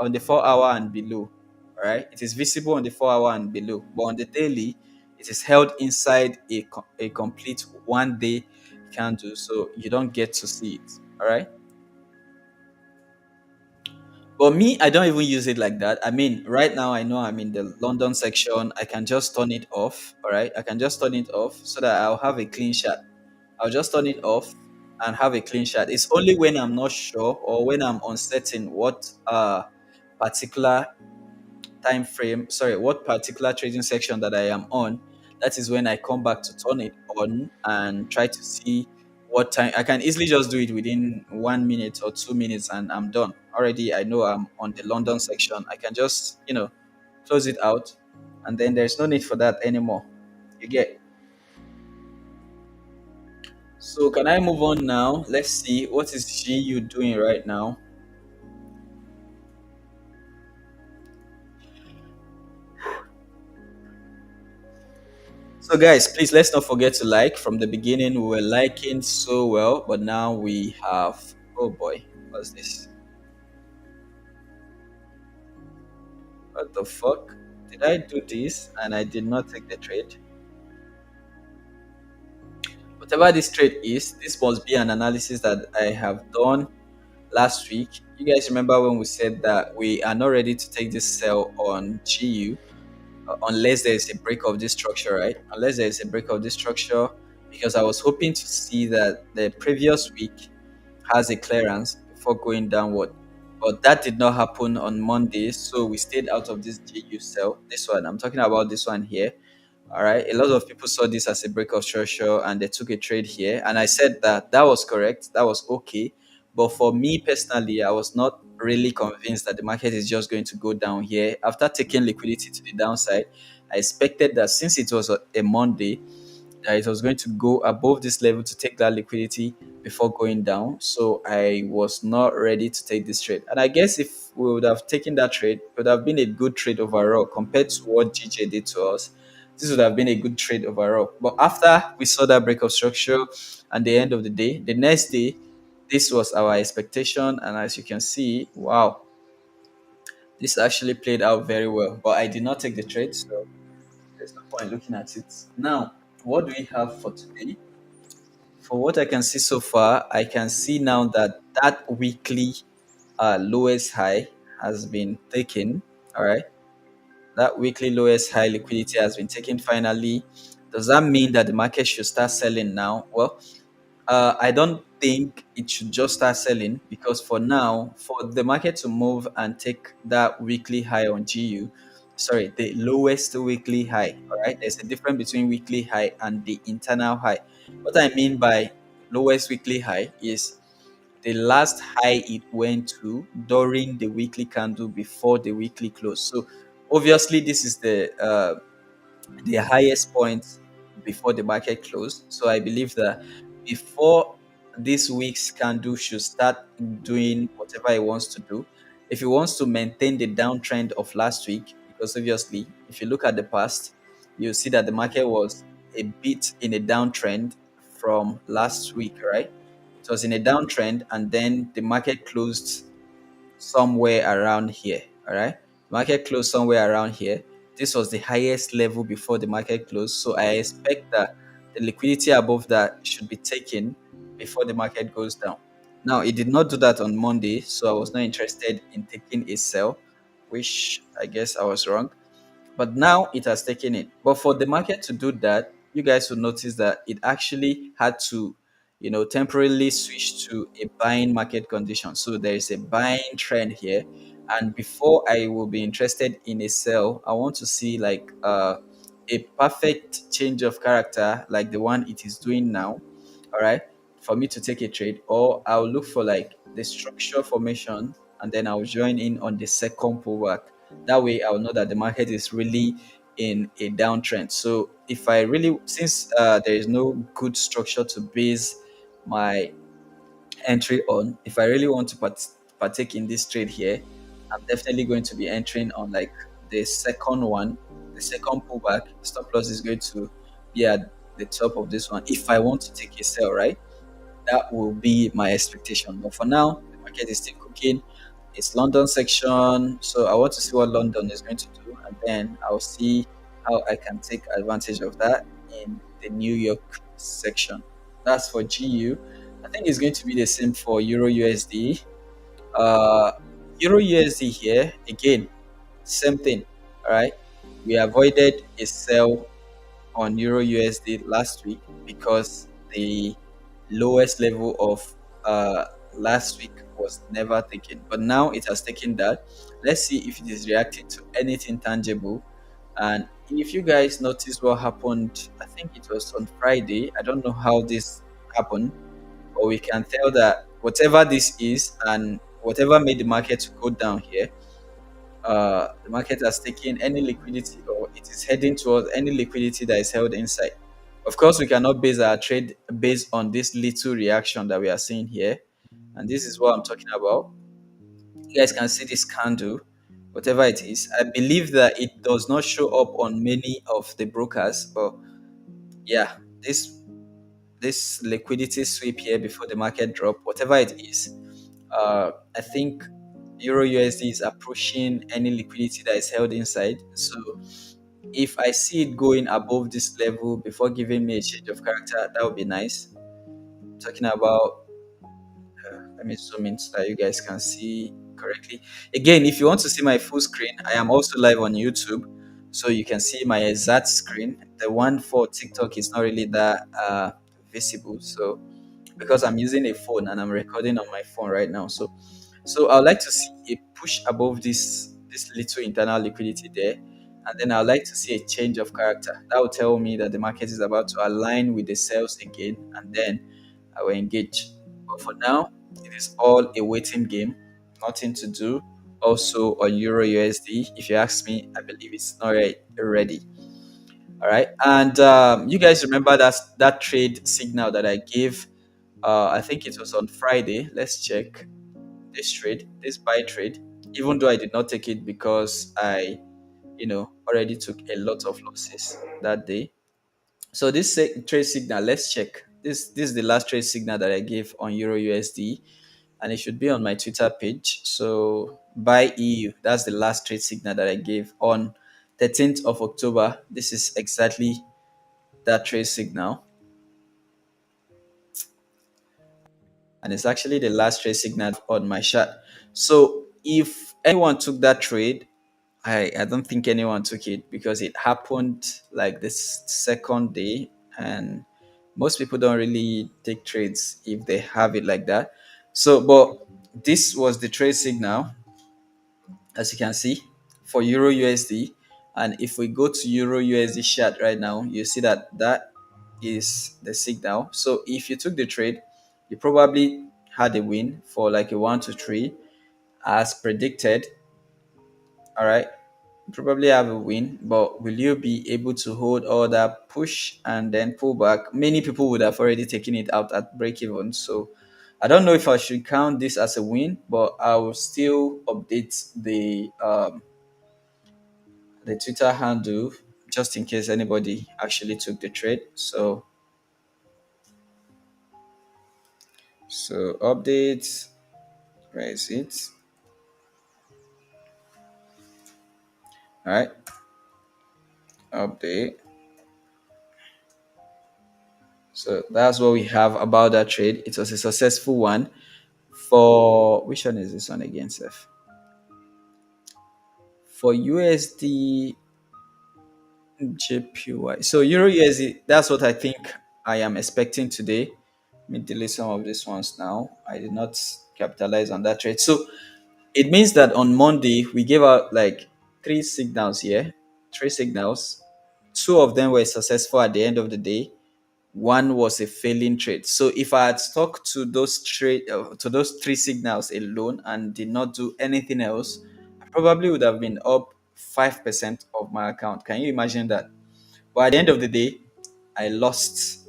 and below. All right, it is visible on the 4 hour and below, but on the daily it is held inside a complete 1 day candle, so you don't get to see it. All right, but me, I don't even use it like that. I mean, right now I know I'm in the London section. I can just turn it off. All right, I can just turn it off so that I'll have a clean shot. I'll just turn it off and have a clean shot. It's only when I'm not sure or when I'm uncertain what particular time frame, sorry, what particular trading section that I am on, that is when I come back to turn it on and try to see what time. I can easily just do it within 1 minute or 2 minutes and I'm done. Already I know I'm on the London section. I can just, close it out and then there's no need for that anymore. You get. So can I move on now? Let's see what is GU doing right now. So, guys, please let's not forget to like. From the beginning, we were liking so well, but now we have. Oh boy, what's this? What the fuck? Did I do this and I did not take the trade? Whatever this trade is, this must be an analysis that I have done last week. You guys remember when we said that we are not ready to take this sell on GU unless there is a break of this structure, right? Unless there is a break of this structure, because I was hoping to see that the previous week has a clearance before going downward. But that did not happen on Monday, so we stayed out of this GU sell. This one, I'm talking about this one here. All right. A lot of people saw this as a break of structure and they took a trade here. And I said that that was correct. That was okay. But for me personally, I was not really convinced that the market is just going to go down here. After taking liquidity to the downside, I expected that since it was a Monday, that it was going to go above this level to take that liquidity before going down. So I was not ready to take this trade. And I guess if we would have taken that trade, it would have been a good trade overall compared to what GJ did to us. This would have been a good trade overall. But after we saw that break of structure and the end of the day, the next day, this was our expectation. And as you can see, wow, this actually played out very well. But I did not take the trade, so there's no point looking at it. Now, what do we have for today? For what I can see so far, I can see now that that weekly lowest high has been taken. All right, that weekly lowest high liquidity has been taken finally. Does that mean that the market should start selling now? Well, I don't think it should just start selling, because for now, for the market to move and take that weekly high on GU, sorry, the lowest weekly high, all right, there's a difference between weekly high and the internal high. What I mean by lowest weekly high is the last high it went to during the weekly candle before the weekly close. So obviously, this is the highest point before the market closed. So I believe that before this week's candle should start doing whatever it wants to do, if it wants to maintain the downtrend of last week, because obviously, if you look at the past, you'll see that the market was a bit in a downtrend from last week, right? It was in a downtrend, and then the market closed somewhere around here. All right. Market closed somewhere around here. This was the highest level before the market closed. So I expect that the liquidity above that should be taken before the market goes down. Now, it did not do that on Monday. So I was not interested in taking a sell, which I guess I was wrong, but now it has taken it. But for the market to do that, you guys will notice that it actually had to, temporarily switch to a buying market condition. So there is a buying trend here. And before I will be interested in a sell, I want to see like a perfect change of character like the one it is doing now. All right. For me to take a trade, or I'll look for like the structure formation, and then I'll join in on the second pullback. That way I'll know that the market is really in a downtrend. So if I really, since there is no good structure to base my entry on, if I really want to partake in this trade here, I'm definitely going to be entering on like the second one, the second pullback. Stop loss is going to be at the top of this one if I want to take a sell, right? That will be my expectation. But for now, the market is still cooking. It's London section, so I want to see what London is going to do, and then I'll see how I can take advantage of that in the New York section. That's for GU. I think it's going to be the same for Euro USD. Uh, Euro USD here again, same thing. All right, we avoided a sell on Euro USD last week because the lowest level of uh, last week was never taken. But now it has taken that. Let's see if it is reacting to anything tangible. And if you guys notice what happened, I think it was on Friday. I don't know how this happened, but we can tell that whatever this is and whatever made the market to go down here, the market has taken any liquidity, or it is heading towards any liquidity that is held inside. Of course, we cannot base our trade based on this little reaction that we are seeing here. And this is what I'm talking about. You guys can see this candle, whatever it is. I believe that it does not show up on many of the brokers, but yeah, this liquidity sweep here before the market drop, whatever it is, I think Euro USD is approaching any liquidity that is held inside. So if I see it going above this level before giving me a change of character, that would be nice. Talking about, let me zoom in so that you guys can see correctly. Again, if you want to see my full screen, I am also live on YouTube, so you can see my exact screen. The one for TikTok is not really that visible, so because I'm using a phone and I'm recording on my phone right now. So I'd like to see a push above this little internal liquidity there, and then I'd like to see a change of character. That will tell me that the market is about to align with the sales again, and then I will engage. But for now, it is all a waiting game, nothing to do. Also on Euro USD, if you ask me, I believe it's not ready. All right, and you guys remember that trade signal that I gave? I think it was on Friday. Let's check this trade, this buy trade, even though I did not take it because I, already took a lot of losses that day. So this trade signal, let's check. This is the last trade signal that I gave on Euro USD, and it should be on my Twitter page. So buy EU, that's the last trade signal that I gave on 13th of October. This is exactly that trade signal. and it's actually the last trade signal on my chart. So if anyone took that trade, I don't think anyone took it because it happened like this second day, and most people don't really take trades if they have it like that. So, but this was the trade signal, as you can see, for Euro USD. And if we go to Euro USD chart right now, you see that that is the signal. So if you took the trade, you probably had a win for like a 1 to 3 as predicted. All right, probably have a win, but will you be able to hold all that push and then pull back? Many people would have already taken it out at break even. So I don't know if I should count this as a win, but I will still update the Twitter handle just in case anybody actually took the trade. So updates, where is it? All right, update. So that's what we have about that trade. It was a successful one. For which one is this one again, Seth? For USD JPY. So Euro USD, that's what I think I am expecting today. Let me delete some of these ones now. I did not capitalize on that trade. So it means that on Monday we gave out like three signals here, three signals. Two of them were successful at the end of the day. One was a failing trade. So if I had stuck to to those three signals alone and did not do anything else, I probably would have been up 5% of my account. Can you imagine that? But at the end of the day, I lost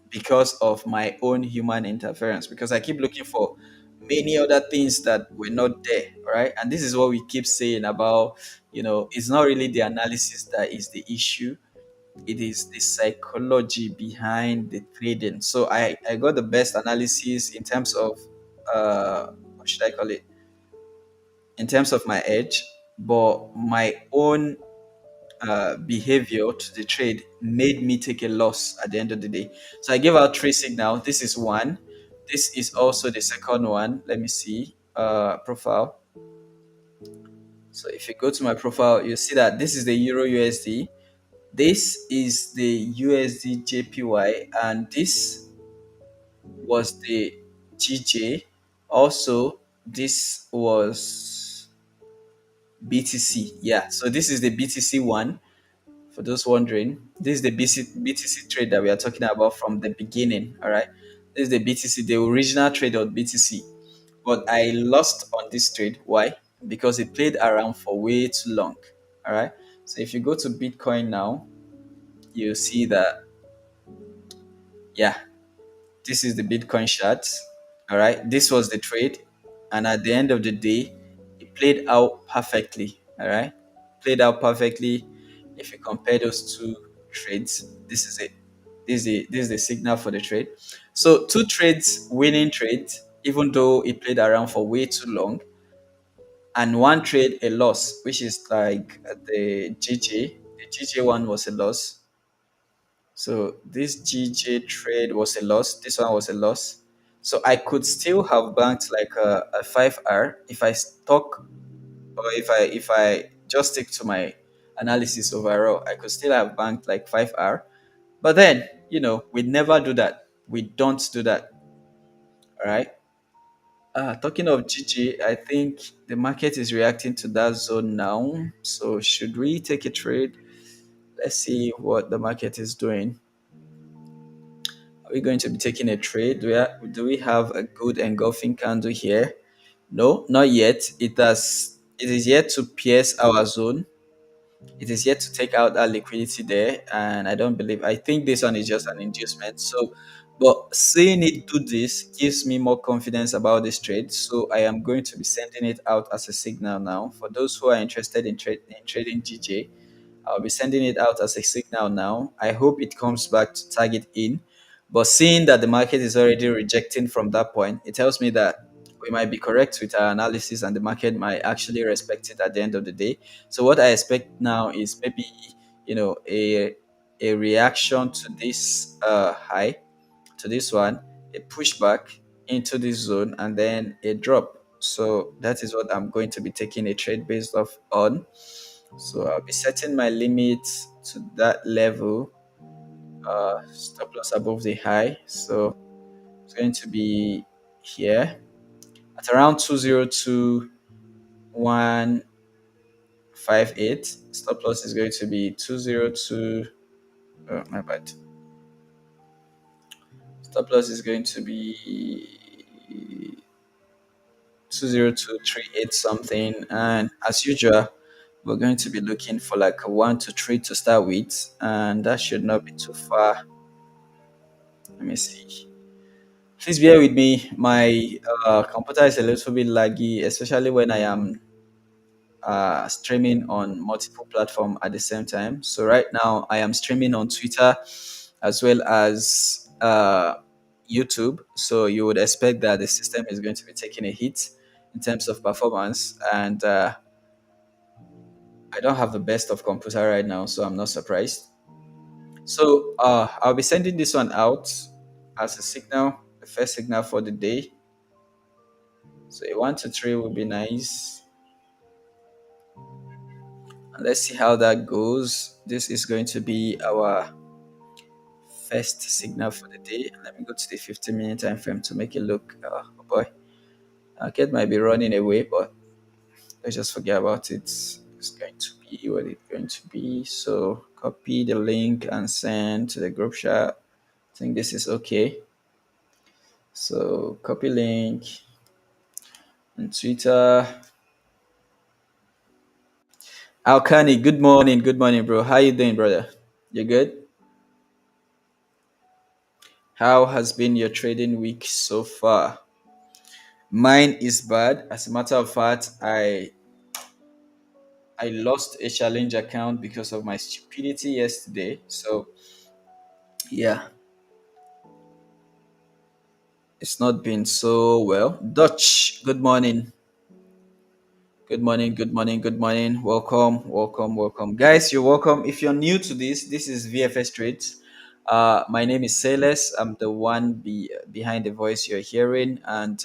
because of my own human interference, because I keep looking for many other things that were not there. All right. And this is what we keep saying about, it's not really the analysis that is the issue, it is the psychology behind the trading. So I got the best analysis in terms of what should I call it? In terms of my edge, but my own behavior to the trade made me take a loss at the end of the day. So I gave out three signals. This is one. This is also the second one. Let me see. Profile. So if you go to my profile, you see that this is the Euro USD. This is the USD JPY, and this was the GJ. Also, this was BTC. Yeah, so this is the BTC one. For those wondering, this is the BTC trade that we are talking about from the beginning. All right, this is the BTC, the original trade of BTC. But I lost on this trade. Why? Because it played around for way too long. All right. So if you go to Bitcoin now, you see that, yeah, this is the Bitcoin chart. All right. This was the trade. And at the end of the day, it played out perfectly. All right. Played out perfectly. If you compare those two trades, this is it. This is the signal for the trade. So two trades, winning trades, even though it played around for way too long, and one trade a loss, which is like the GJ. The GJ one was a loss. So this GJ trade was a loss. This one was a loss. So I could still have banked like a 5R if I stuck, or if I just stick to my analysis overall. I could still have banked like 5R. But then, we never do that. We don't do that. All right. Talking of GG, I think the market is reacting to that zone now. So should we take a trade? Let's see what the market is doing. Are we going to be taking a trade? Do we have a good engulfing candle here? No, not yet. It is yet to pierce our zone. It is yet to take out that liquidity there, and I think this one is just an inducement. So, but seeing it do this gives me more confidence about this trade. So I am going to be sending it out as a signal now for those who are interested in trading GJ. I'll be sending it out as a signal now. I hope it comes back to target in. But seeing that the market is already rejecting from that point, it tells me that we might be correct with our analysis and the market might actually respect it at the end of the day. So what I expect now is maybe, a reaction to this high, to this one, a pushback into this zone and then a drop. So that is what I'm going to be taking a trade based off on. So I'll be setting my limit to that level, stop loss above the high. So it's going to be here at around 202158. Stop loss is going to be 202. Oh, my bad. Stop loss is going to be 20238 something. And as usual, we're going to be looking for like a 1 to 3 to start with. And that should not be too far. Let me see. Please bear with me. My computer is a little bit laggy, especially when I am streaming on multiple platforms at the same time. So right now I am streaming on Twitter as well as YouTube. So you would expect that the system is going to be taking a hit in terms of performance. And I don't have the best of computer right now, so I'm not surprised. So I'll be sending this one out as a signal, the first signal for the day. So a 1 to 3 would be nice. And let's see how that goes. This is going to be our first signal for the day. Let me go to the 15-minute time frame to make it look. Oh boy, Market might be running away, but let's just forget about it. It's going to be what it's going to be. So copy the link and send to the group chat. I think this is okay. So copy link on Twitter. Alkani, good morning, bro. How you doing, brother? You good? How has been your trading week so far? Mine is bad. As a matter of fact, I lost a challenge account because of my stupidity yesterday. So yeah, it's not been so well. Dutch, good morning. Good morning, good morning, good morning. Welcome, welcome, welcome. Guys, you're welcome. If you're new to this is VFS Trades. My name is Sales. I'm the one behind the voice you're hearing. And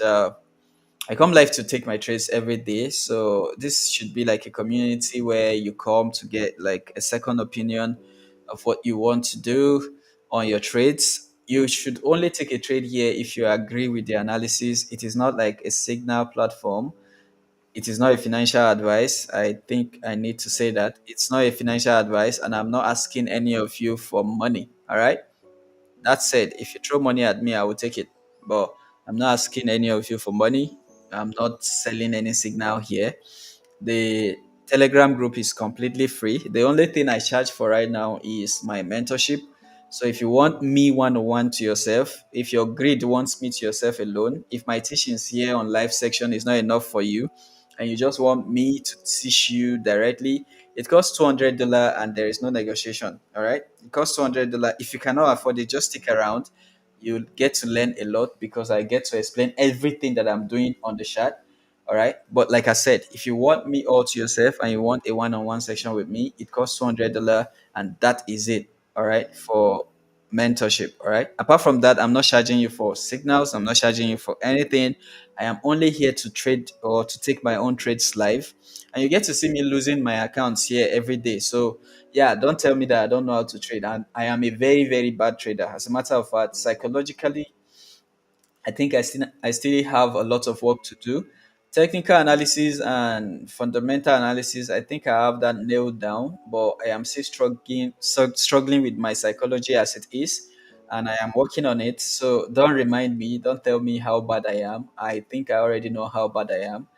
I come live to take my trades every day. So this should be like a community where you come to get like a second opinion of what you want to do on your trades. You should only take a trade here if you agree with the analysis. It is not like a signal platform. It is not a financial advice. I think I need to say that. It's not a financial advice, and I'm not asking any of you for money. All right. That said, if you throw money at me, I will take it. But I'm not asking any of you for money. I'm not selling any signal here. The Telegram group is completely free. The only thing I charge for right now is my mentorship. So if you want me one on one to yourself, if your grid wants me to yourself alone, if my teachings here on live section is not enough for you, and you just want me to teach you directly, it costs $200 and there is no negotiation. All right, it costs $200. If you cannot afford it, just stick around. You'll get to learn a lot because I get to explain everything that I'm doing on the chat. All right. But like I said, if you want me all to yourself and you want a one-on-one session with me, it costs $200 and that is it. All right. For mentorship. All right. Apart from that, I'm not charging you for signals. I'm not charging you for anything. I am only here to trade or to take my own trades live. And you get to see me losing my accounts here every day. So yeah, don't tell me that I don't know how to trade. And I am a very, very bad trader. As a matter of fact, psychologically, I think I still have a lot of work to do. Technical analysis and fundamental analysis, I think I have that nailed down, but I am still struggling with my psychology as it is, and I am working on it. So don't remind me, don't tell me how bad I am. I think I already know how bad I am.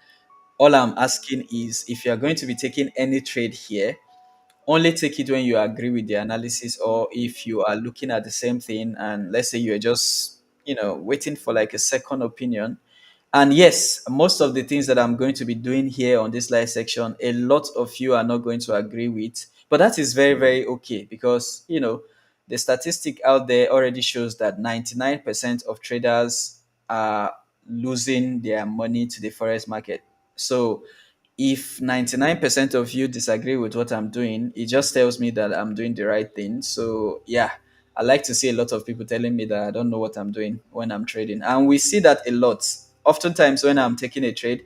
All I'm asking is if you are going to be taking any trade here, only take it when you agree with the analysis, or if you are looking at the same thing and let's say you're just waiting for like a second opinion. And yes, most of the things that I'm going to be doing here on this live section, a lot of you are not going to agree with, but that is very, very okay because the statistic out there already shows that 99% of traders are losing their money to the forex market. So if 99% of you disagree with what I'm doing, it just tells me that I'm doing the right thing. So yeah, I like to see a lot of people telling me that I don't know what I'm doing when I'm trading. And we see that a lot. Oftentimes, when I'm taking a trade,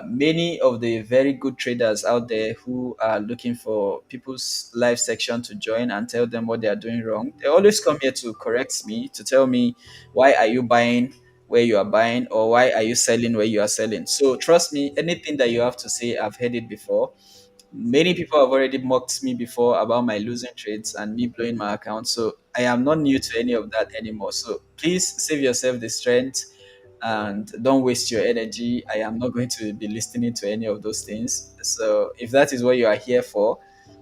many of the very good traders out there who are looking for people's live section to join and tell them what they are doing wrong, they always come here to correct me, to tell me, why are you buying where you are buying, or why are you selling where you are selling? So trust me, anything that you have to say, I've heard it before. Many people have already mocked me before about my losing trades and me blowing my account. So I am not new to any of that anymore. So please save yourself the strength and don't waste your energy. I am not going to be listening to any of those things. So if that is what you are here for,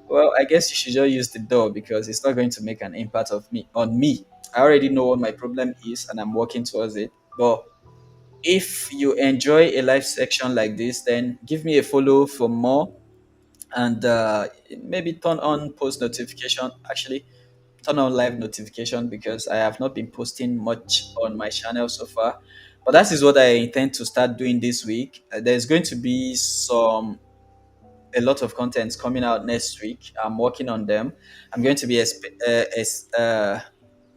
well, I guess you should just use the door because it's not going to make an impact of me on me. I already know what my problem is and I'm working towards it. But if you enjoy a live section like this, then give me a follow for more, and maybe turn on post notification. Actually, turn on live notification because I have not been posting much on my channel so far. But that is what I intend to start doing this week. There's going to be a lot of contents coming out next week. I'm working on them. I'm going to be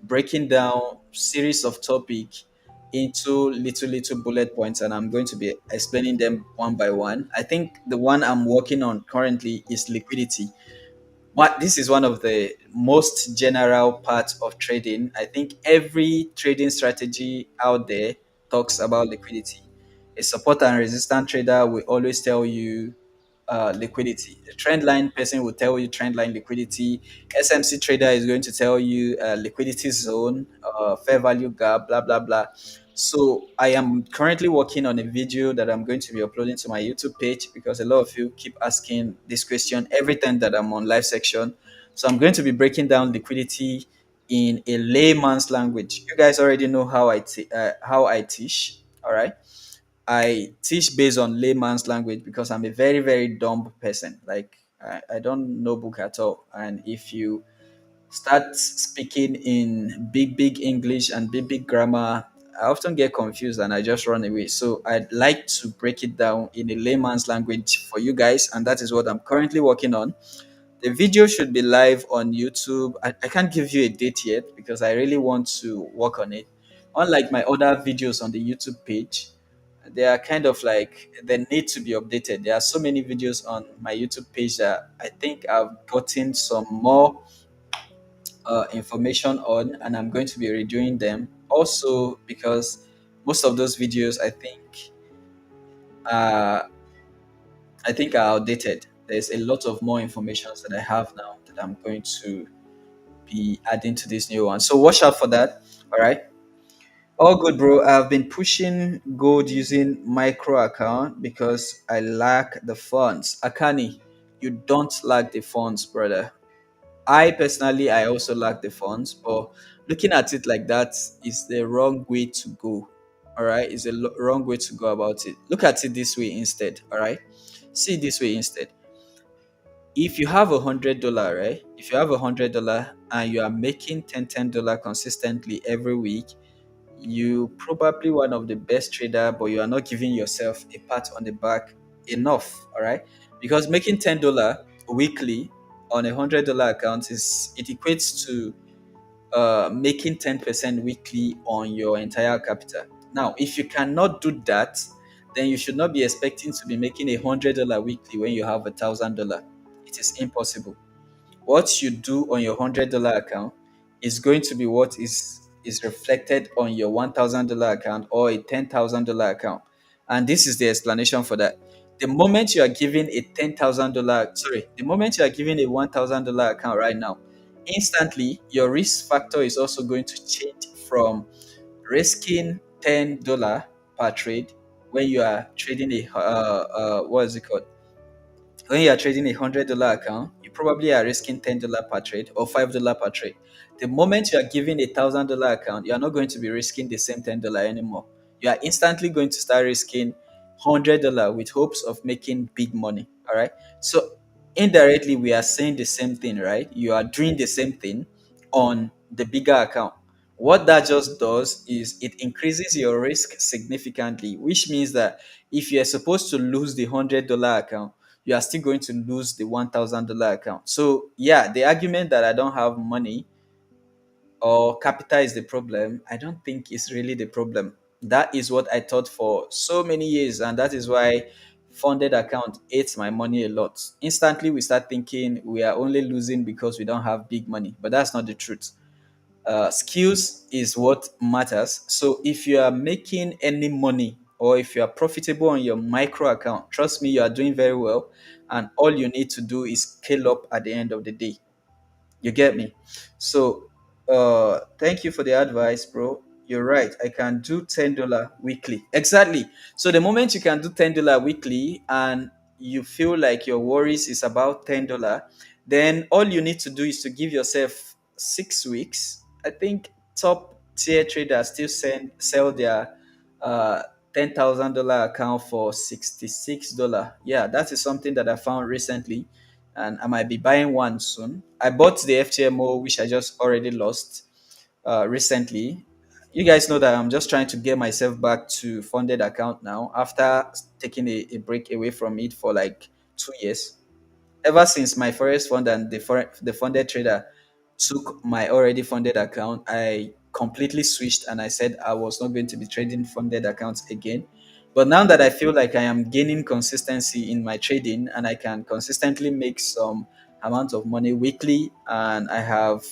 breaking down series of topic into little bullet points, and I'm going to be explaining them one by one. I think the one I'm working on currently is liquidity. This is one of the most general parts of trading. I think every trading strategy out there talks about liquidity. A support and resistance trader will always tell you liquidity. The trend line person will tell you trend line liquidity. SMC trader is going to tell you liquidity zone, fair value gap, blah blah blah. So I am currently working on a video that I'm going to be uploading to my YouTube page because a lot of you keep asking this question every time that I'm on live section. So I'm going to be breaking down liquidity in a layman's language. You guys already know how I teach. All right. I teach based on layman's language because I'm a very, very dumb person. Like I don't know book at all. And if you start speaking in big English and big grammar, I often get confused and I just run away. So I'd like to break it down in a layman's language for you guys, and that is what I'm currently working on. The video should be live on YouTube. I can't give you a date yet because I really want to work on it. Unlike my other videos on the YouTube page, they are kind of like they need to be updated. There are so many videos on my YouTube page that I think I've gotten some more information on, and I'm going to be redoing them. Also, because most of those videos uh, I think are outdated. There's a lot of more information that I have now that I'm going to be adding to this new one. So watch out for that. All right. All good, bro. I've been pushing gold using micro account because I lack the funds. Akani, you don't lack the funds, brother. I personally, I also lack the funds, but looking at it like that is the wrong way to go. All right, is the wrong way to go about it. Look at it this way instead. All right, see it this way instead. If you have $100, right? If you have $100 and you are making $10 consistently every week, you probably one of the best trader, but you are not giving yourself a pat on the back enough. All right, because making $10 weekly on $100 account is it equates to making 10% weekly on your entire capital. Now, if you cannot do that, then you should not be expecting to be making $100 weekly when you have $1,000. It is impossible. What you do on your $100 account is going to be what is reflected on your $1,000 account or a $10,000 account. And this is the explanation for that. The moment you are giving a the moment you are giving a $1,000 account right now, instantly your risk factor is also going to change from risking $10 per trade when you are trading a what is it called, when you are trading $100 account, you probably are risking $10 per trade or $5 per trade. The moment you are giving $1,000 account, you are not going to be risking the same $10 anymore. You are instantly going to start risking $100 with hopes of making big money. All right. So indirectly, we are saying the same thing, right? You are doing the same thing on the bigger account. What that just does is it increases your risk significantly, which means that if you are supposed to lose the $100 account, you are still going to lose the $1,000 account. So, yeah, the argument that I don't have money or capital is the problem, I don't think it's really the problem. That is what I thought for so many years, and that is why funded account ate my money a lot. Instantly, we start thinking we are only losing because we don't have big money, but that's not the truth. Skills is what matters. So if you are making any money or if you are profitable on your micro account, trust me, you are doing very well, and all you need to do is scale up at the end of the day. You get me? So, thank you for the advice, bro. You're right. I can do $10 weekly. Exactly. So the moment you can do $10 weekly and you feel like your worries is about $10, then all you need to do is to give yourself 6 weeks. I think top tier traders still sell their uh $10,000 account for $66. Yeah, that is something that I found recently, and I might be buying one soon. I bought the FTMO, which I just already lost recently. You guys know that I'm just trying to get myself back to funded account now after taking a break away from it for like 2 years. Ever since my Forex fund and the funded trader took my already funded account, I completely switched and I said I was not going to be trading funded accounts again. But now that I feel like I am gaining consistency in my trading and I can consistently make some amount of money weekly, and I have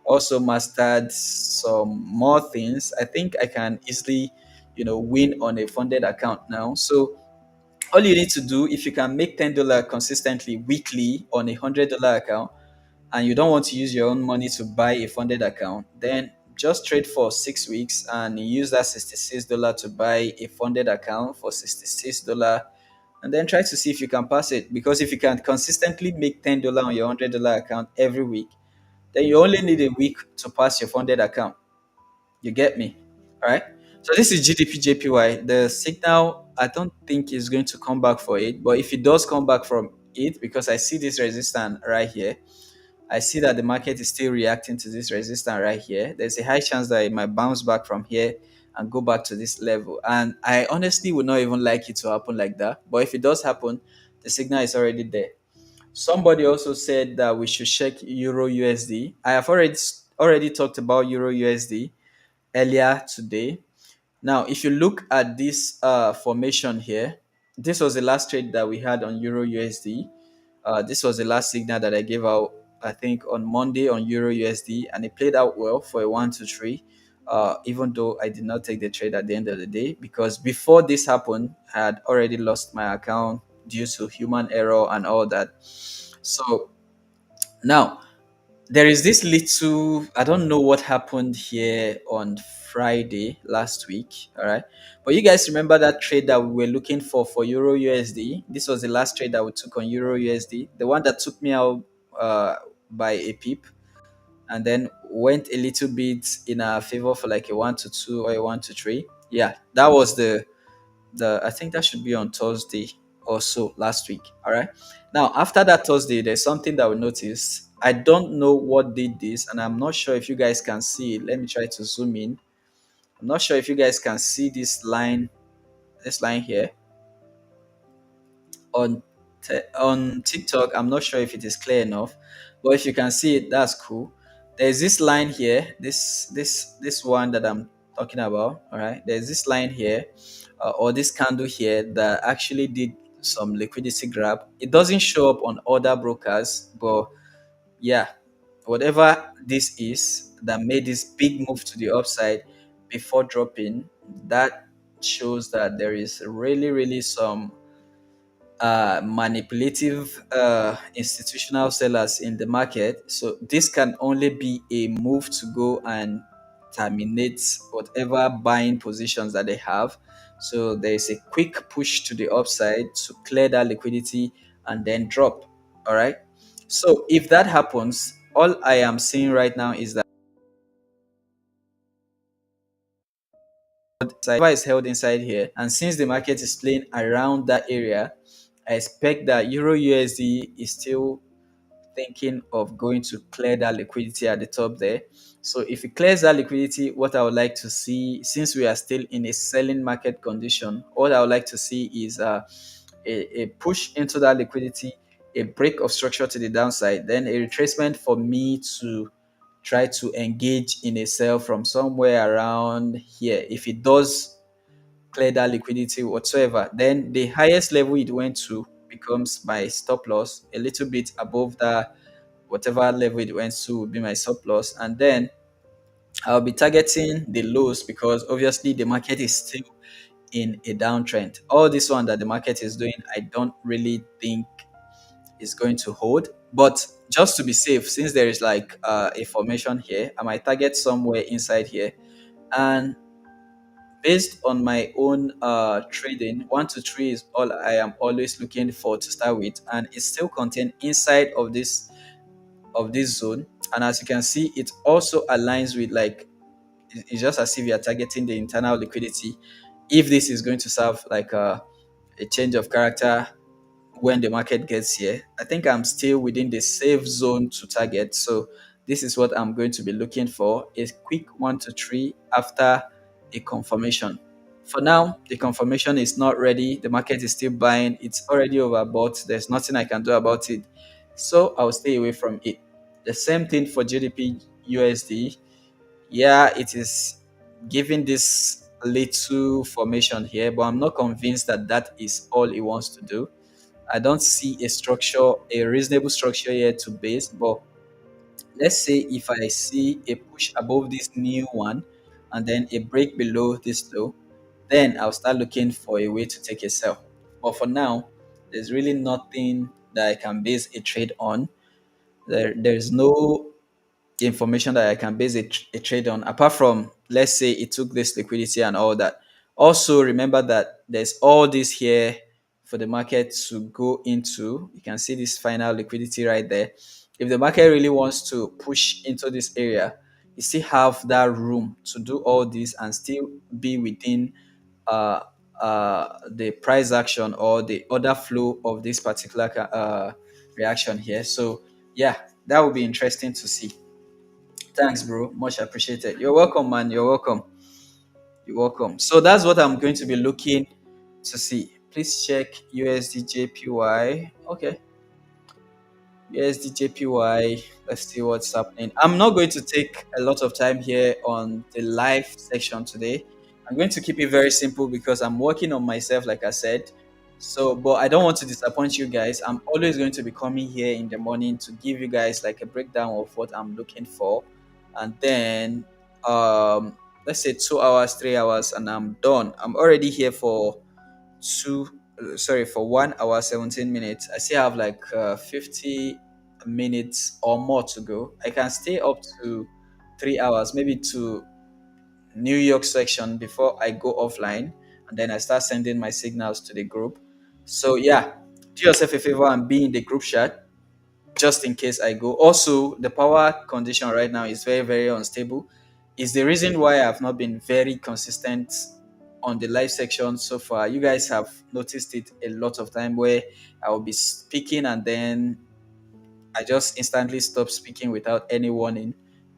also mastered some more things, I think I can easily, win on a funded account now. So all you need to do, if you can make $10 consistently weekly on a $100 account, and you don't want to use your own money to buy a funded account, then just trade for 6 weeks and use that $66 to buy a funded account for $66, and then try to see if you can pass it. Because if you can consistently make $10 on your $100 account every week, then you only need a week to pass your funded account. You get me? All right. So this is GDP The signal, I don't think is going to come back for it, but if it does come back from it, because I see this resistance right here, I see that the market is still reacting to this resistance right here. There's a high chance that it might bounce back from here and go back to this level. And I honestly would not even like it to happen like that. But if it does happen, the signal is already there. Somebody also said that we should check Euro USD. I have already talked about Euro USD earlier today. Now, if you look at this formation here, this was the last trade that we had on Euro USD. This was the last signal that I gave out, I think, on Monday on Euro USD, and it played out well for a 1 to 3. Even though I did not take the trade at the end of the day, because before this happened, I had already lost my account due to human error and all that. So now there is this little, I don't know what happened here on Friday last week. All right, but you guys remember that trade that we were looking for Euro USD? This was the last trade that we took on Euro USD, the one that took me out by a pip, and then went a little bit in our favor for like a 1 to 2 or a 1 to 3. Yeah, that was the I think that should be on Thursday or so last week. All right. Now after that Thursday, there's something that we noticed. I don't know what did this, and I'm not sure if you guys can see it. Let me try to zoom in. I'm not sure if you guys can see this line here on on TikTok. I'm not sure if it is clear enough, but if you can see it, that's cool. There's this line here, this one that I'm talking about. All right, there's this line here, or this candle here that actually did some liquidity grab. It doesn't show up on other brokers, but yeah, whatever this is that made this big move to the upside before dropping, that shows that there is really some manipulative institutional sellers in the market. So this can only be a move to go and terminate whatever buying positions that they have. So there is a quick push to the upside to clear that liquidity and then drop. All right. So if that happens, all I am seeing right now is that whatever is held inside here, and since the market is playing around that area, I expect that Euro USD is still thinking of going to clear that liquidity at the top there. So if it clears that liquidity, what I would like to see, since we are still in a selling market condition, what I would like to see is a push into that liquidity, a break of structure to the downside, then a retracement for me to try to engage in a sell from somewhere around here. If it does clear that liquidity whatsoever, then the highest level it went to becomes my stop loss. A little bit above that, whatever level it went to, will be my stop loss. And then I'll be targeting the lows, because obviously the market is still in a downtrend. All this one that the market is doing, I don't really think is going to hold. But just to be safe, since there is like a formation here, I might target somewhere inside here. And based on my own trading, 1 to 3 is all I am always looking for to start with, and it's still contained inside of this zone. And as you can see, it also aligns with like, it's just as if you're targeting the internal liquidity. If this is going to serve like a change of character when the market gets here, I think I'm still within the safe zone to target. So this is what I'm going to be looking for: a quick 1 to 3 after a confirmation. For now, the confirmation is not ready. The market is still buying. It's already overbought. There's nothing I can do about it. So I'll stay away from it. The same thing for GDP USD. Yeah, it is giving this little formation here, but I'm not convinced that that is all it wants to do. I don't see a structure, a reasonable structure here to base. But let's say if I see a push above this new one and then a break below this low, then I'll start looking for a way to take a sell. But for now, there's really nothing that I can base a trade on. There's no information that I can base a trade on, apart from, let's say, it took this liquidity and all that. Also, remember that there's all this here for the market to go into. You can see this final liquidity right there. If the market really wants to push into this area, you still have that room to do all this and still be within uh, the price action or the order flow of this particular reaction here. So yeah, that would be interesting to see. Thanks, bro. Much appreciated. You're welcome, man. You're welcome. You're welcome. So that's what I'm going to be looking to see. Please check USD JPY. Okay. USD JPY. Let's see what's happening. I'm not going to take a lot of time here on the live section today. I'm going to keep it very simple because I'm working on myself, like I said. So, but I don't want to disappoint you guys. I'm always going to be coming here in the morning to give you guys like a breakdown of what I'm looking for. And then, let's say 2 hours, 3 hours, and I'm done. I'm already here for sorry, for 1 hour 17 minutes. I still have like 50 minutes or more to go. I can stay up to 3 hours, maybe to New York section before I go offline, and then I start sending my signals to the group. So yeah, do yourself a favor and be in the group chat just in case I go. Also, the power condition right now is very, very unstable. Is the reason why I've not been very consistent on the live section so far. You guys have noticed it a lot of time where I will be speaking and then I just instantly stop speaking without any warning.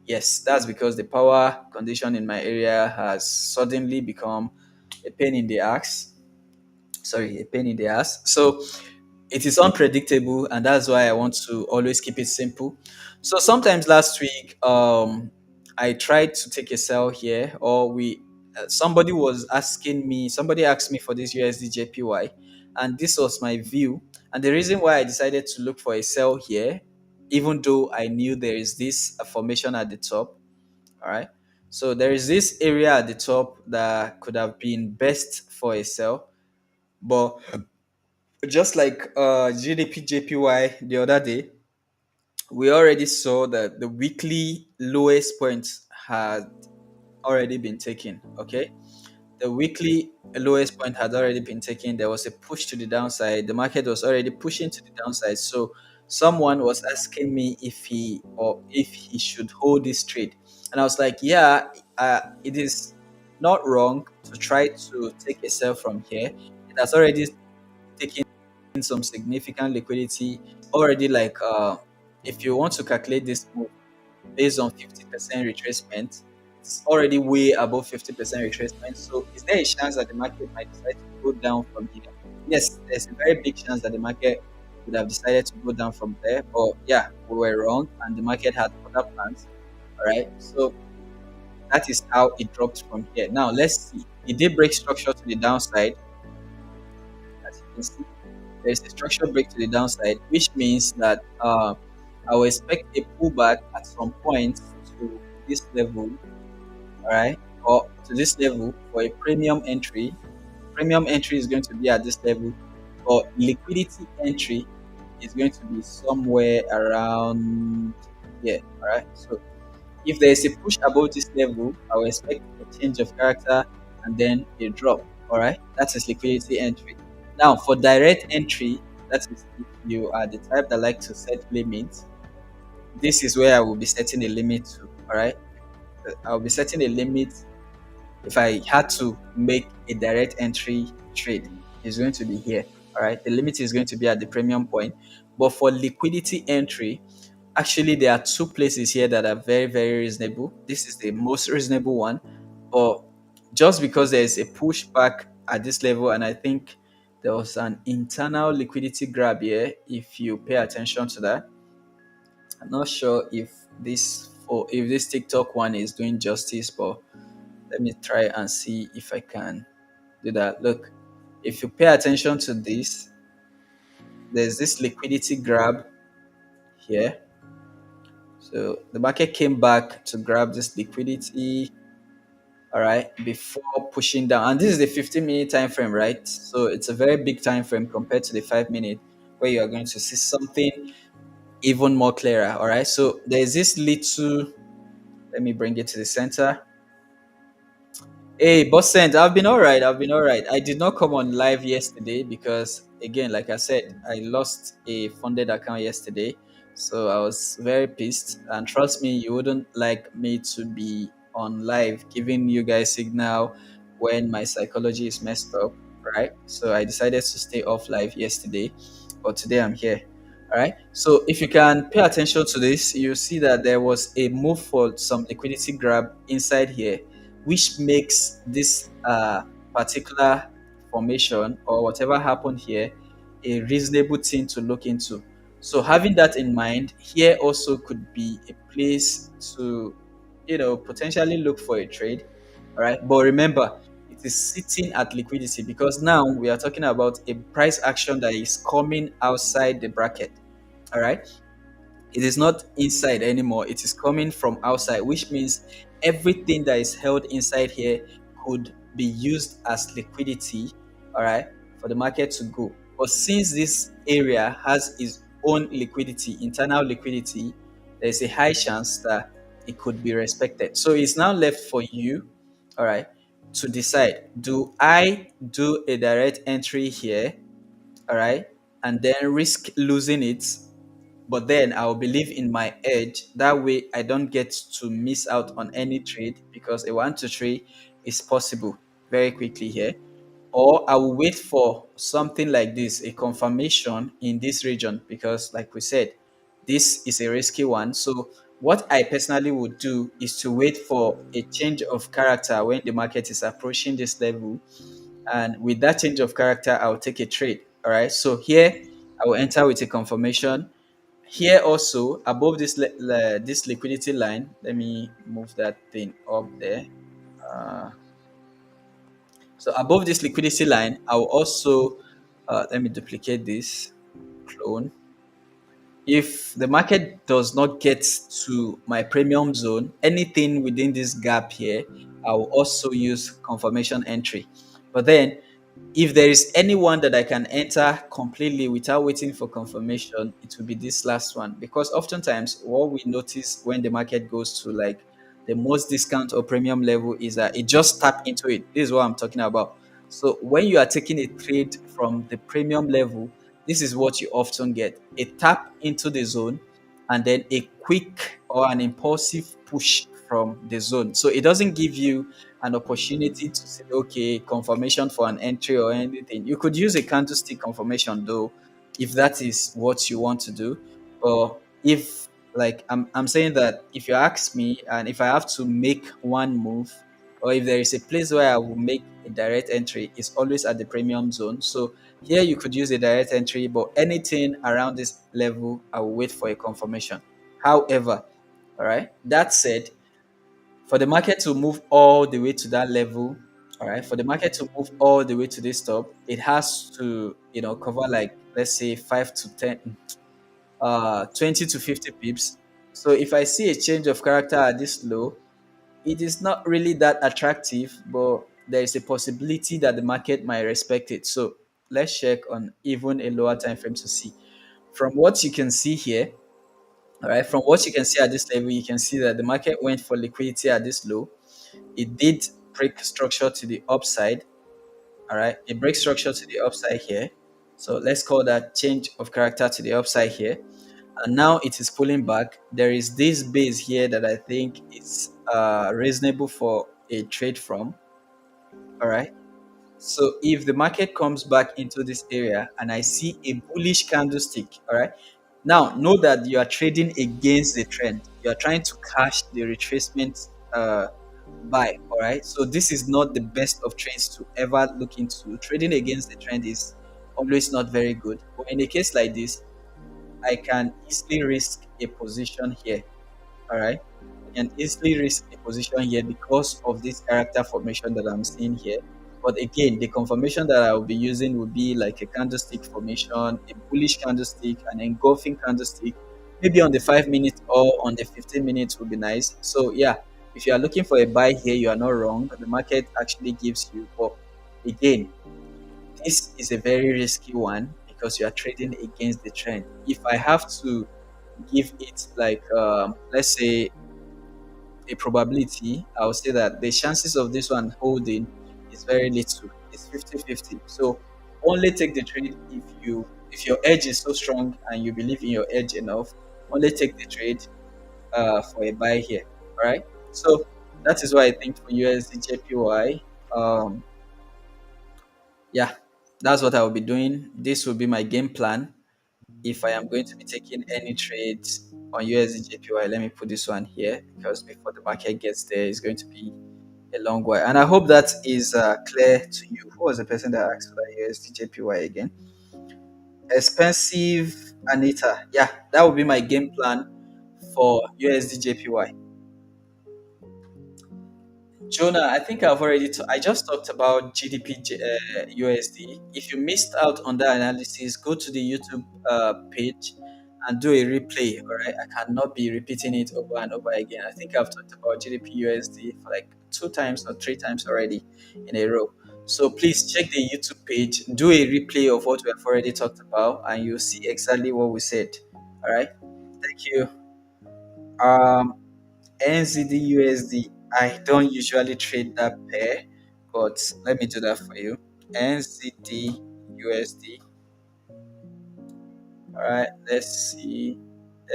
Yes, that's because the power condition in my area has suddenly become a pain in the ass. Sorry, a pain in the ass. So it is unpredictable, and that's why I want to always keep it simple. So sometimes last week, I tried to take a sell here, or we somebody asked me for this USD JPY, and this was my view. And the reason why I decided to look for a sell here, even though I knew there is this formation at the top, all right. So there is this area at the top that could have been best for a sell, but just like GDP JPY the other day, we already saw that the weekly lowest point had already been taken. Okay, the weekly lowest point had already been taken. There was a push to the downside. The market was already pushing to the downside. So someone was asking me if he should hold this trade, and I was like, yeah, it is not wrong to try to take a sell from here. It has already taken some significant liquidity already. Like if you want to calculate this move based on 50% retracement, it's already way above 50% retracement. So is there a chance that the market might decide to go down from here? Yes, there's a very big chance that the market would have decided to go down from there. But yeah, we were wrong and the market had other plans. right? So that is how it dropped from here. Now let's see. It did break structure to the downside, as you can see. There's a structural break to the downside, which means that I will expect a pullback at some point to this level, all right, or to this level for a premium entry. Premium entry is going to be at this level, or liquidity entry is going to be somewhere around here, all right. So if there is a push above this level, I will expect a change of character and then a drop. All right, that is liquidity entry. Now, for direct entry, that is if you are the type that like to set limits. This is where I will be setting a limit to. All right, I will be setting a limit if I had to make a direct entry trade. It's going to be here. All right, the limit is going to be at the premium point. But for liquidity entry, actually, there are two places here that are very, very reasonable. This is the most reasonable one. But just because there is a pushback at this level, and I think there was an internal liquidity grab here, if you pay attention to that. I'm not sure if this TikTok one is doing justice, but let me try and see if I can do that. Look, if you pay attention to this, there's this liquidity grab here. So the market came back to grab this liquidity, all right, before pushing down. And this is the 15-minute time frame, right? So it's a very big time frame compared to the 5 minute, where you are going to see something even more clearer. All right. So there's this little, let me bring it to the center. Hey, boss sent. I've been all right. I've been all right. I did not come on live yesterday because, again, like I said, I lost a funded account yesterday. So I was very pissed. And trust me, you wouldn't like me to be on live giving you guys signal when my psychology is messed up, right? So I decided to stay off live yesterday, but today I'm here. All right. So if you can pay attention to this, you see that there was a move for some liquidity grab inside here, which makes this particular formation or whatever happened here a reasonable thing to look into. So having that in mind, here also could be a place to, potentially look for a trade. All right. But remember, it is sitting at liquidity because now we are talking about a price action that is coming outside the bracket. All right. It is not inside anymore. It is coming from outside, which means everything that is held inside here could be used as liquidity, all right, for the market to go. But since this area has its own liquidity, internal liquidity, there's a high chance that it could be respected. So it's now left for you, all right, to decide, do I do a direct entry here, all right, and then risk losing it, but then I'll believe in my edge. That way, I don't get to miss out on any trade because a 1 to 3 is possible very quickly here. Or I will wait for something like this, a confirmation in this region, because, like we said, this is a risky one. So, what I personally would do is to wait for a change of character when the market is approaching this level, and with that change of character, I'll take a trade. All right. So here I will enter with a confirmation. Here also above this liquidity line, let me move that thing up there. Uh, so above this liquidity line, I will also let me duplicate this, clone. If the market does not get to my premium zone, anything within this gap here, I will also use confirmation entry. But then if there is anyone that I can enter completely without waiting for confirmation, it will be this last one. Because oftentimes, what we notice when the market goes to like the most discount or premium level is that it just tap into it. This is what I'm talking about. So when you are taking a trade from the premium level, this is what you often get: a tap into the zone and then a quick or an impulsive push from the zone. So it doesn't give you an opportunity to say, okay, confirmation for an entry or anything. You could use a candlestick confirmation though, if that is what you want to do. Or if, like, I'm saying that if you ask me and if I have to make one move, or if there is a place where I will make a direct entry, it's always at the premium zone. So here you could use a direct entry, but anything around this level, I will wait for a confirmation. However, All right. That said, for the market to move all the way to that level, all right, for the market to move all the way to this top, it has to, cover like, let's say, 5 to 10, 20 to 50 pips. So if I see a change of character at this low, it is not really that attractive, but there is a possibility that the market might respect it. So let's check on even a lower time frame to see. From what you can see here, all right, from what you can see at this level, you can see that the market went for liquidity at this low. It did break structure to the upside. All right, it breaks structure to the upside here. So let's call that change of character to the upside here. And now it is pulling back. There is this base here that I think is reasonable for a trade from. All right. So if the market comes back into this area and I see a bullish candlestick, all right, now know that you are trading against the trend. You are trying to cash the retracement buy, all right. So this is not the best of trades to ever look into. Trading against the trend is always not very good. But in a case like this, I can easily risk a position here. All right. I can easily risk a position here because of this character formation that I'm seeing here. But again, the confirmation that I will be using will be like a candlestick formation, a bullish candlestick, an engulfing candlestick. Maybe on the 5 minutes or on the 15 minutes would be nice. So yeah, if you are looking for a buy here, you are not wrong. The market actually gives you, but again, this is a very risky one because you are trading against the trend. If I have to give it like let's say a probability, I would say that the chances of this one holding is very little. It's 50-50. So only take the trade if your edge is so strong and you believe in your edge enough, only take the trade for a buy here. All right. So that is what I think for USD JPY. Yeah, that's what I will be doing. This will be my game plan if I am going to be taking any trades on USD JPY. Let me put this one here because before the market gets there, it's going to be a long while. And I hope that is clear to you. Who was the person that asked for that USD JPY again? Expensive Anita. Yeah, that would be my game plan for USD JPY. Jonah, I think I just talked about GDP USD. If you missed out on that analysis, go to the YouTube page and do a replay. All right, I cannot be repeating it over and over again. I think I've talked about GDP USD for like 2 times or 3 times already in a row. So please check the YouTube page, do a replay of what we have already talked about, and you'll see exactly what we said. All right, thank you. Um, NZD USD. I don't usually trade that pair, but let me do that for you. NZD USD. All right, let's see.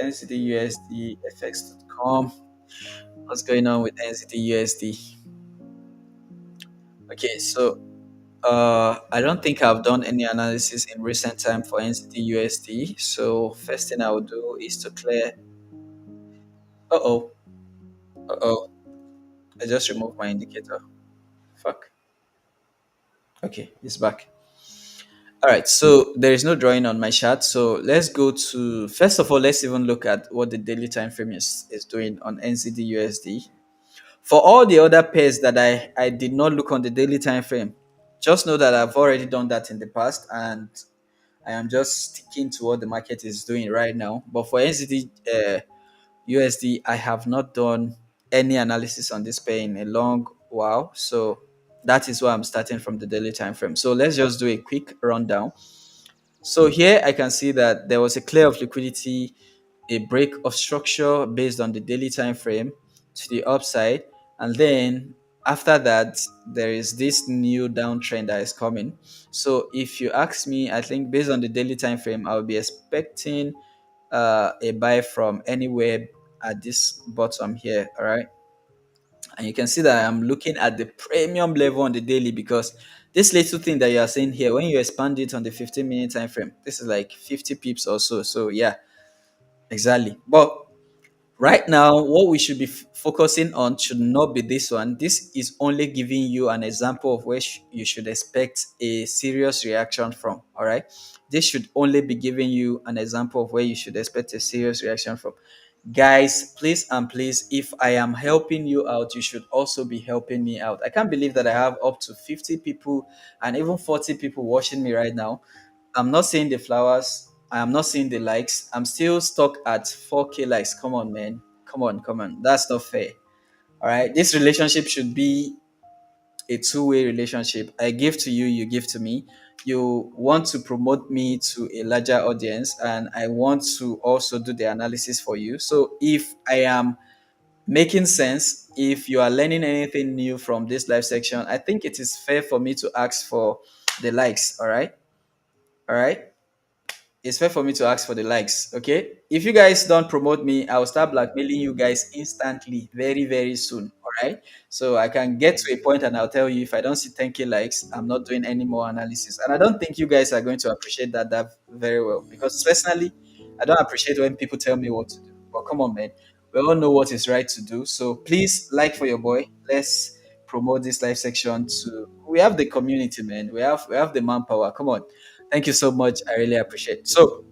NZD USD FX.com. What's going on with NZD USD? Okay, so I don't think I've done any analysis in recent time for NZD USD. So first thing I will do is to clear. Uh oh, oh. I just removed my indicator. Fuck. Okay, it's back. All right, so there is no drawing on my chart. So let's go to first of all, let's even look at what the daily time frame is doing on NCD USD. For all the other pairs that I did not look on the daily time frame, just know that I've already done that in the past and I am just sticking to what the market is doing right now. But for NCD USD, I have not done any analysis on this pair in a long while. So that is why I'm starting from the daily time frame. So let's just do a quick rundown. So here I can see that there was a clear of liquidity, a break of structure based on the daily time frame to the upside, and then after that there is this new downtrend that is coming. So if you ask me, I think based on the daily time frame, I'll be expecting a buy from anywhere at this bottom here. All right, and you can see that I'm looking at the premium level on the daily because this little thing that you are seeing here, when you expand it on the 15-minute time frame, this is like 50 pips or so. So yeah, exactly. But right now, what we should be focusing on should not be this one. This is only giving you an example of where you should expect a serious reaction from. All right, this should only be giving you an example of where you should expect a serious reaction from. Guys, please and please, if I am helping you out, you should also be helping me out. I can't believe that I have up to 50 people and even 40 people watching me right now. I'm not seeing the flowers. I am not seeing the likes. I'm still stuck at 4K likes. Come on, man. Come on, come on. That's not fair. All right. This relationship should be a two-way relationship. I give to you, you give to me. You want to promote me to a larger audience, and I want to also do the analysis for you. So if I am making sense, if you are learning anything new from this live section, I think it is fair for me to ask for the likes. All right. All right. It's fair for me to ask for the likes. Okay. If you guys don't promote me, I'll start blackmailing you guys instantly, very, very soon. All right. So I can get to a point and I'll tell you, if I don't see 10K likes, I'm not doing any more analysis. And I don't think you guys are going to appreciate that very well, because personally, I don't appreciate when people tell me what to do. But come on, man. We all know what is right to do. So please like for your boy. Let's promote this live section to, we have the community, man. We have the manpower. Come on. Thank you so much. I really appreciate it. So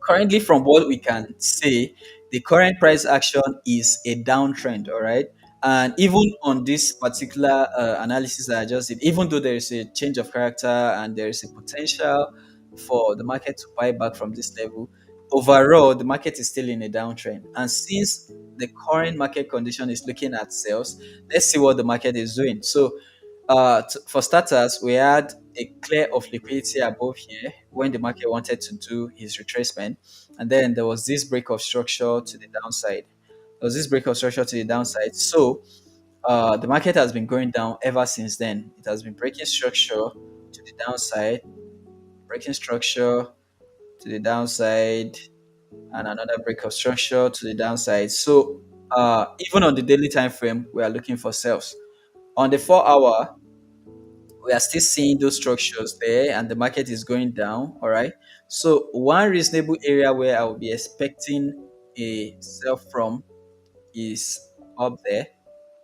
currently, from what we can say, the current price action is a downtrend. All right. And even on this particular analysis that I just did, even though there is a change of character and there is a potential for the market to buy back from this level, overall the market is still in a downtrend. And since the current market condition is looking at sales, let's see what the market is doing. So for starters, we had a clear of liquidity above here when the market wanted to do his retracement, and then there was this break of structure to the downside. There was this break of structure to the downside. So the market has been going down ever since then. It has been breaking structure to the downside, breaking structure to the downside, and another break of structure to the downside. So even on the daily time frame, we are looking for sales. On the 4 hour, we are still seeing those structures there and the market is going down. All right. So one reasonable area where I will be expecting a sell from is up there,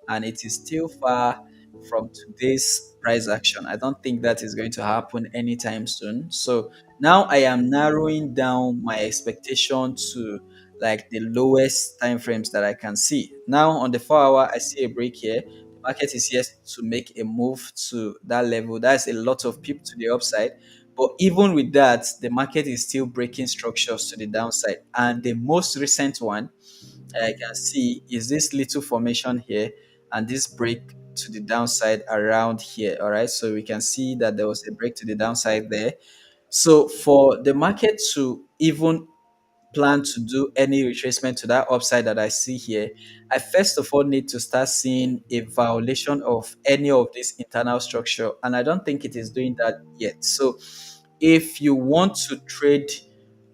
and it is still far from today's price action. I don't think that is going to happen anytime soon. So now I am narrowing down my expectation to like the lowest time frames that I can see. Now on the 4 hour, I see a break here. The market is yet to make a move to that level. That's a lot of people to the upside. But even with that, the market is still breaking structures to the downside. And the most recent one I can see is this little formation here and this break to the downside around here. All right. So we can see that there was a break to the downside there. So for the market to even plan to do any retracement to that upside that I see here, I first of all need to start seeing a violation of any of this internal structure. And I don't think it is doing that yet. So if you want to trade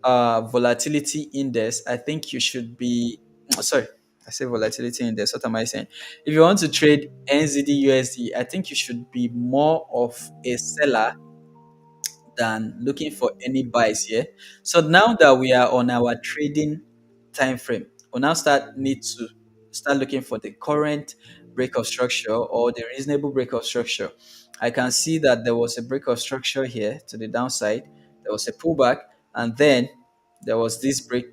volatility index, I think you should be sorry. I say volatility index. What am I saying? If you want to trade NZD USD, I think you should be more of a seller than looking for any buys here. So now that we are on our trading time frame, we now need to start looking for the current break of structure or the reasonable break of structure. I can see that there was a break of structure here to the downside. There was a pullback, and then there was this break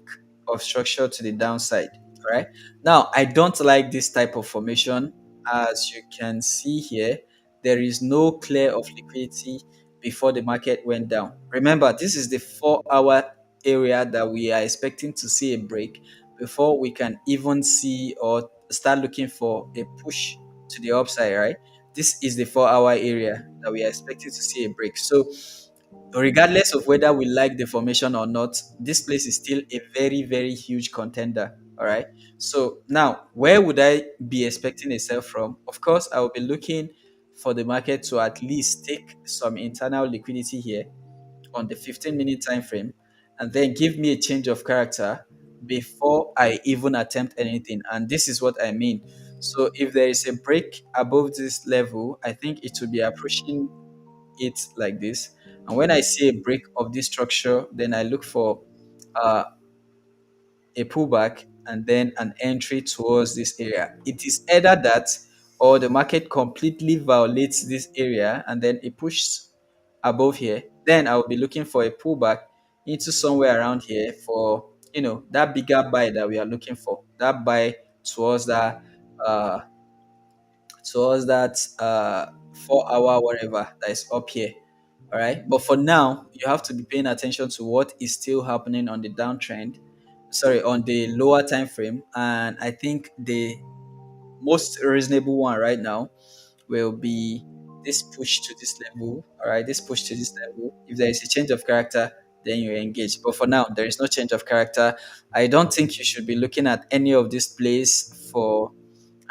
of structure to the downside. All right. Now I don't like this type of formation. As you can see here, there is no clear of liquidity before the market went down. Remember, this is the 4 hour area that we are expecting to see a break before we can even see or start looking for a push to the upside, right? This is the 4 hour area that we are expecting to see a break. So, regardless of whether we like the formation or not, this place is still a very, very huge contender. All right. So, now where would I be expecting a sell from? Of course, I will be looking for the market to at least take some internal liquidity here on the 15-minute time frame and then give me a change of character before I even attempt anything. And this is what I mean. So if there is a break above this level, I think it will be approaching it like this. And when I see a break of this structure, then I look for uh, a pullback and then an entry towards this area. It is either that or the market completely violates this area and then it pushes above here. Then I will be looking for a pullback into somewhere around here for that bigger buy that we are looking for, that buy towards that uh towards that 4 hour whatever that is up here. All right, but for now you have to be paying attention to what is still happening on the downtrend, sorry, on the lower time frame. And I think the most reasonable one right now will be this push to this level. All right, this push to this level. If there is a change of character, then you engage. But for now, there is no change of character. I don't think you should be looking at any of this place for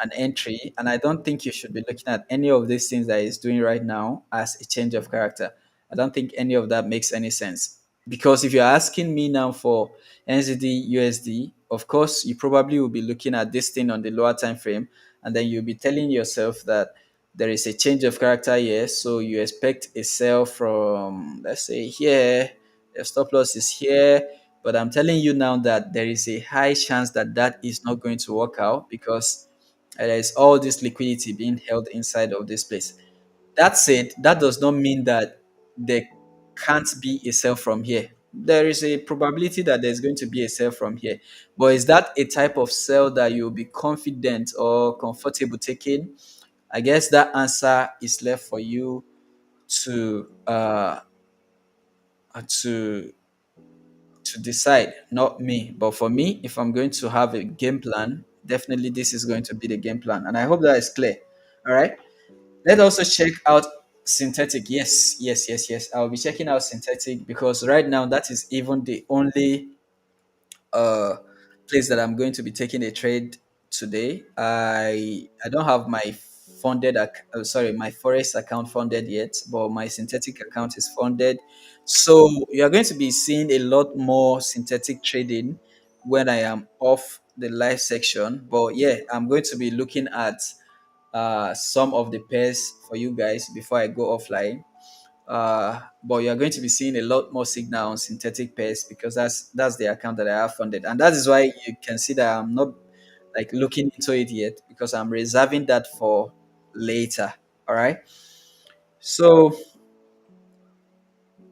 an entry, and I don't think you should be looking at any of these things that is doing right now as a change of character. I don't think any of that makes any sense. Because if you're asking me now for NZD USD, of course you probably will be looking at this thing on the lower time frame, and then you'll be telling yourself that there is a change of character here, so you expect a sell from, let's say, here. The stop loss is here, but I'm telling you now that there is a high chance that that is not going to work out, because there is all this liquidity being held inside of this place. That said, that does not mean that there can't be a sell from here. There is a probability that there's going to be a sell from here. But is that a type of sell that you'll be confident or comfortable taking? I guess that answer is left for you to to to decide, not me. But for me, if I'm going to have a game plan, definitely this is going to be the game plan. And I hope that is clear. All right. Let's also check out synthetic. Yes, yes, yes, yes. I'll be checking out synthetic because right now that is even the only uh place that I'm going to be taking a trade today. I don't have my sorry, my Forex account funded yet, but my synthetic account is funded. So you are going to be seeing a lot more synthetic trading when I am off the live section. But yeah, I'm going to be looking at some of the pairs for you guys before I go offline. But you're going to be seeing a lot more signal on synthetic pairs because that's the account that I have funded, and that is why you can see that I'm not like looking into it yet because I'm reserving that for later. All right. So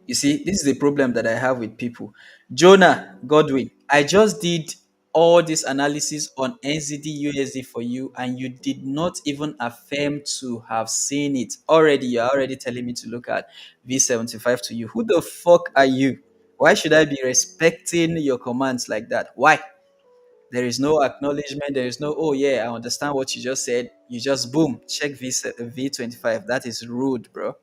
you see, this is the problem that I have with people. Jonah Godwin, I just did all this analysis on NZD USD for you, and you did not even affirm to have seen it. Already, you're already telling me to look at V75 to you. Who the fuck are you? Why should I be respecting your commands like that? Why? There is no acknowledgement. There is no, oh yeah, I understand what you just said. You just boom, check V25. That is rude, bro.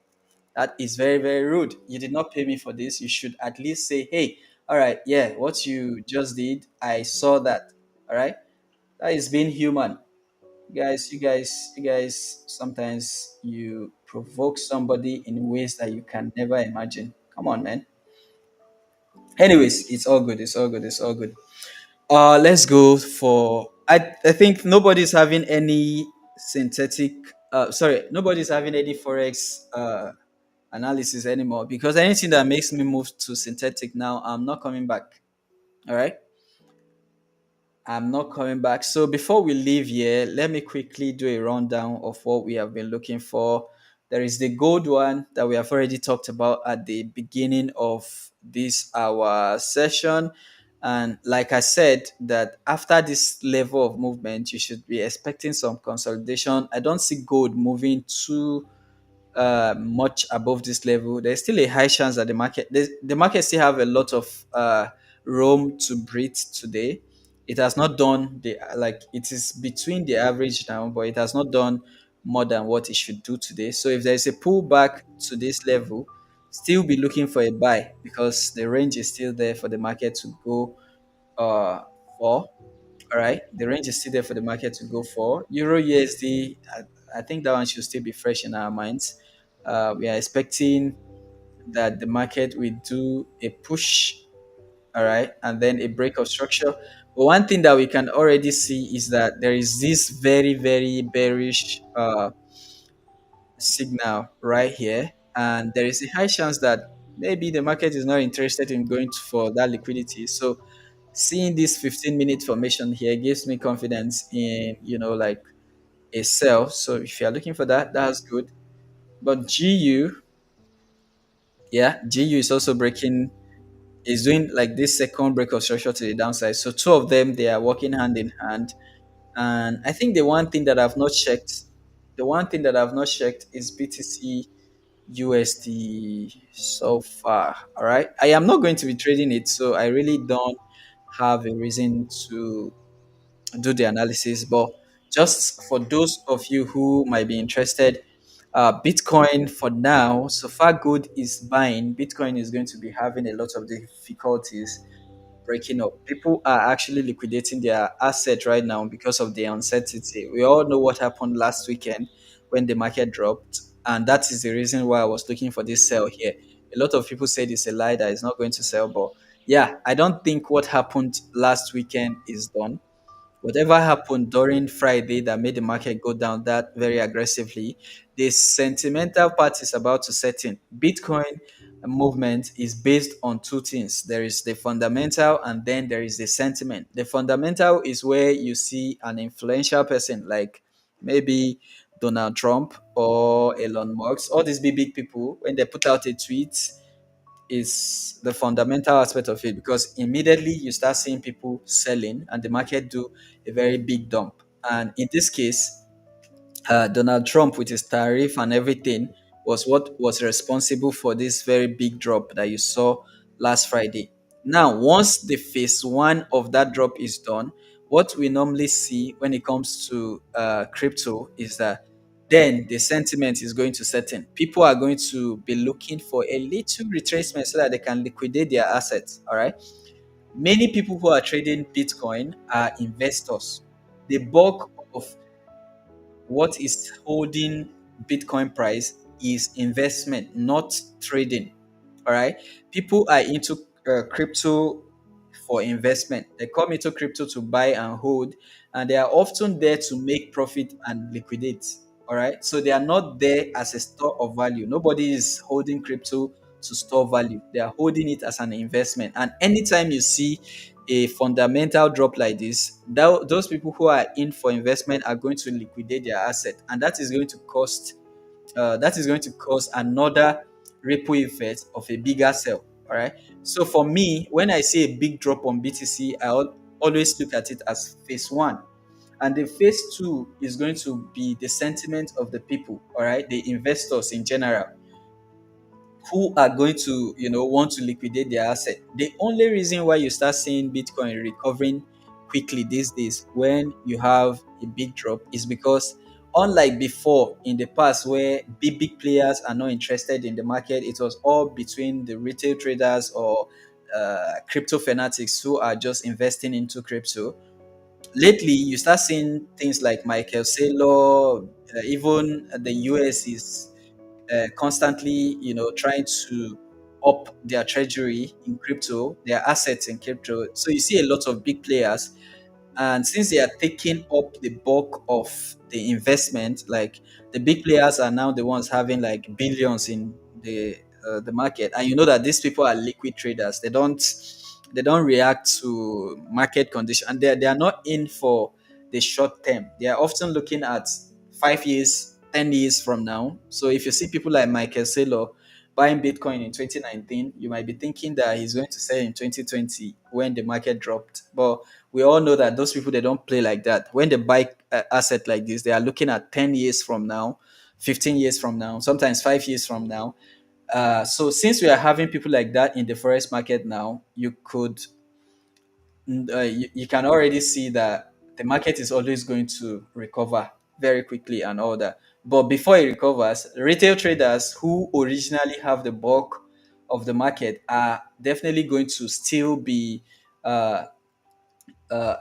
That is very, very rude. You did not pay me for this. You should at least say, hey, all right, yeah, what you just did, I saw that. All right. That is being human. You guys, sometimes you provoke somebody in ways that you can never imagine. Come on, man. Anyways, it's all good. It's all good. It's all good. Let's go for I think nobody's having any synthetic sorry, nobody's having any forex analysis anymore, because anything that makes me move to synthetic now, I'm not coming back. All right, I'm not coming back. So before we leave here, let me quickly do a rundown of what we have been looking for. There is the gold one that we have already talked about at the beginning of this our session. And like I said, that after this level of movement, you should be expecting some consolidation. I don't see gold moving too much above this level. There's still a high chance that the market still have a lot of room to breathe today. It has not done the like it is between the average now, but it has not done more than what it should do today. So if there is a pullback to this level, still be looking for a buy because the range is still there for the market to go uh for. All right, the range is still there for the market to go for. Euro USD, I think that one should still be fresh in our minds. We are expecting that the market will do a push, all right, and then a break of structure. But one thing that we can already see is that there is this very, very bearish signal right here, and there is a high chance that maybe the market is not interested in going for that liquidity. So seeing this 15-minute formation here gives me confidence in like a sell. So if you're looking for that, that's good. But GU, yeah, GU is also breaking is doing like this second break of structure to the downside. So two of them, they are working hand in hand. And I think the one thing that I've not checked is BTC USD so far. All right. I am not going to be trading it, so I really don't have a reason to do the analysis. But just for those of you who might be interested, Bitcoin for now, so far good is buying. Bitcoin is going to be having a lot of difficulties breaking up. People are actually liquidating their assets right now because of the uncertainty. We all know what happened last weekend when the market dropped, and that is the reason why I was looking for this sell here. A lot of people said it's a lie that it's not going to sell, but yeah, I don't think what happened last weekend is done. Whatever happened during Friday that made the market go down that very aggressively, the sentimental part is about to set in. Bitcoin movement is based on two things. There is the fundamental and then there is the sentiment. The fundamental is where you see an influential person like maybe Donald Trump or Elon Musk, all these big people, when they put out a tweet, is the fundamental aspect of it, because immediately you start seeing people selling and the market do a very big dump. And in this case, Donald Trump, with his tariff and everything, was what was responsible for this very big drop that you saw last Friday. Now, once the phase one of that drop is done, what we normally see when it comes to crypto is that then the sentiment is going to set in. People are going to be looking for a little retracement so that they can liquidate their assets. All right. Many people who are trading Bitcoin are investors. The bulk of what is holding Bitcoin price is investment, not trading. All right. People are into crypto for investment. They come into crypto to buy and hold, and they are often there to make profit and liquidate. All right. So they are not there as a store of value. Nobody is holding crypto to store value. They are holding it as an investment. And anytime you see a fundamental drop like this, those people who are in for investment are going to liquidate their asset, and that is going to cause another ripple effect of a bigger sell. All right. So for me, when I see a big drop on BTC, always look at it as phase one. And the phase two is going to be the sentiment of the people, all right, the investors in general, who are going to want to liquidate their asset. The only reason why you start seeing Bitcoin recovering quickly these days when you have a big drop is because, unlike before in the past where big players are not interested in the market, it was all between the retail traders or crypto fanatics who are just investing into crypto. Lately you start seeing things like Michael Saylor, even the US is constantly, trying to up their treasury in crypto, their assets in crypto. So you see a lot of big players, and since they are taking up the bulk of the investment, like the big players are now the ones having like billions in the market, and you know that these people are liquid traders. They don't react to market condition, and they are not in for the short term. They are often looking at 5 years, 10 years from now. So if you see people like Michael Saylor buying Bitcoin in 2019, you might be thinking that he's going to sell in 2020 when the market dropped. But we all know that those people, they don't play like that. When they buy asset like this, they are looking at 10 years from now, 15 years from now, sometimes 5 years from now. So since we are having people like that in the forex market now, you can already see that the market is always going to recover very quickly and all that. But before it recovers, retail traders who originally have the bulk of the market are definitely going to still be uh,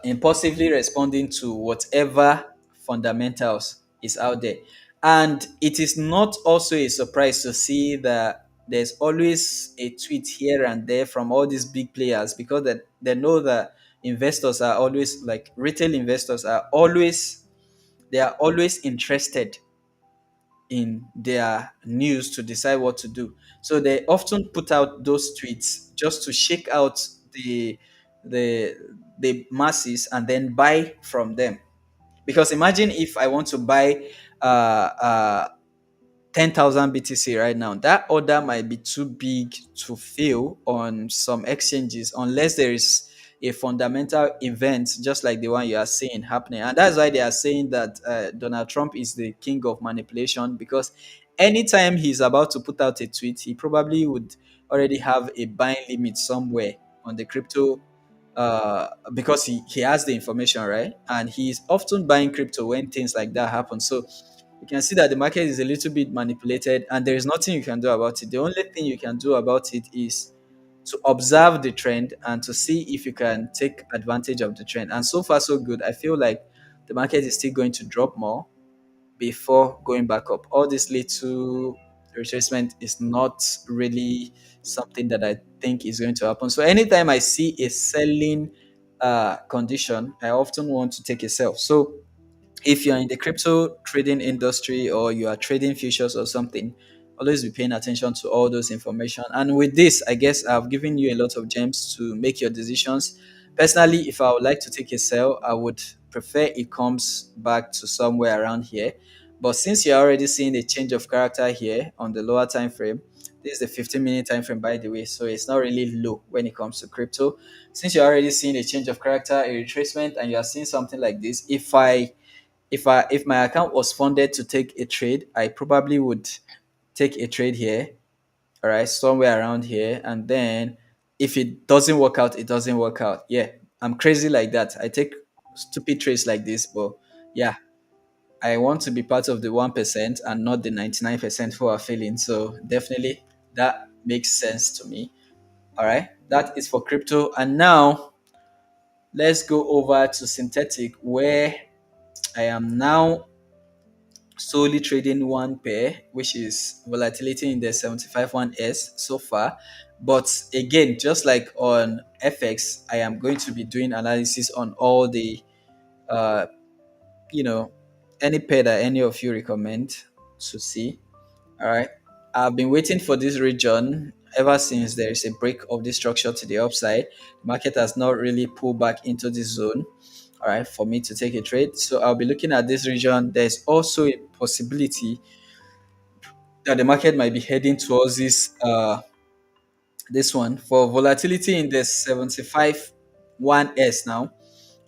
impulsively responding to whatever fundamentals is out there. And it is not also a surprise to see that there's always a tweet here and there from all these big players, because they know that investors are always, like retail investors are always, they are always interested in their news to decide what to do. So they often put out those tweets just to shake out the the masses and then buy from them. Because imagine if I want to buy uh, uh, 10,000 BTC right now. That order might be too big to fail on some exchanges unless there is a fundamental event just like the one you are seeing happening. And that's why they are saying that Donald Trump is the king of manipulation, because anytime he's about to put out a tweet, he probably would already have a buying limit somewhere on the crypto, because he has the information, right? And he's often buying crypto when things like that happen. So you can see that the market is a little bit manipulated and there is nothing you can do about it. The only thing you can do about it is to observe the trend and to see if you can take advantage of the trend. And so far, so good. I feel like the market is still going to drop more before going back up. All this little retracement is not really something that I think is going to happen. So anytime I see a selling condition, I often want to take a sell. So if you're in the crypto trading industry or you are trading futures or something, always be paying attention to all those information. And with this, I guess I've given you a lot of gems to make your decisions. Personally, if I would like to take a sell, I would prefer it comes back to somewhere around here. But since you're already seeing a change of character here on the lower time frame, this is the 15-minute time frame, by the way, so it's not really low when it comes to crypto. Since you're already seeing a change of character, a retracement, and you are seeing something like this, if my account was funded to take a trade, I probably would take a trade here, all right, somewhere around here, and then if it doesn't work out, it doesn't work out. Yeah, I'm crazy like that. I take stupid trades like this, but yeah, I want to be part of the 1% and not the 99% who are failing. So definitely that makes sense to me. All right, that is for crypto, and now let's go over to synthetic, where I am now solely trading one pair, which is volatility in the 75-1S so far. But again, just like on FX, I am going to be doing analysis on all the, uh, you know, any pair that any of you recommend to see. All right. I've been waiting for this region ever since there is a break of this structure to the upside. The market has not really pulled back into this zone, all right, for me to take a trade. So I'll be looking at this region. There's also a possibility that the market might be heading towards this one for volatility in the 75 1S now.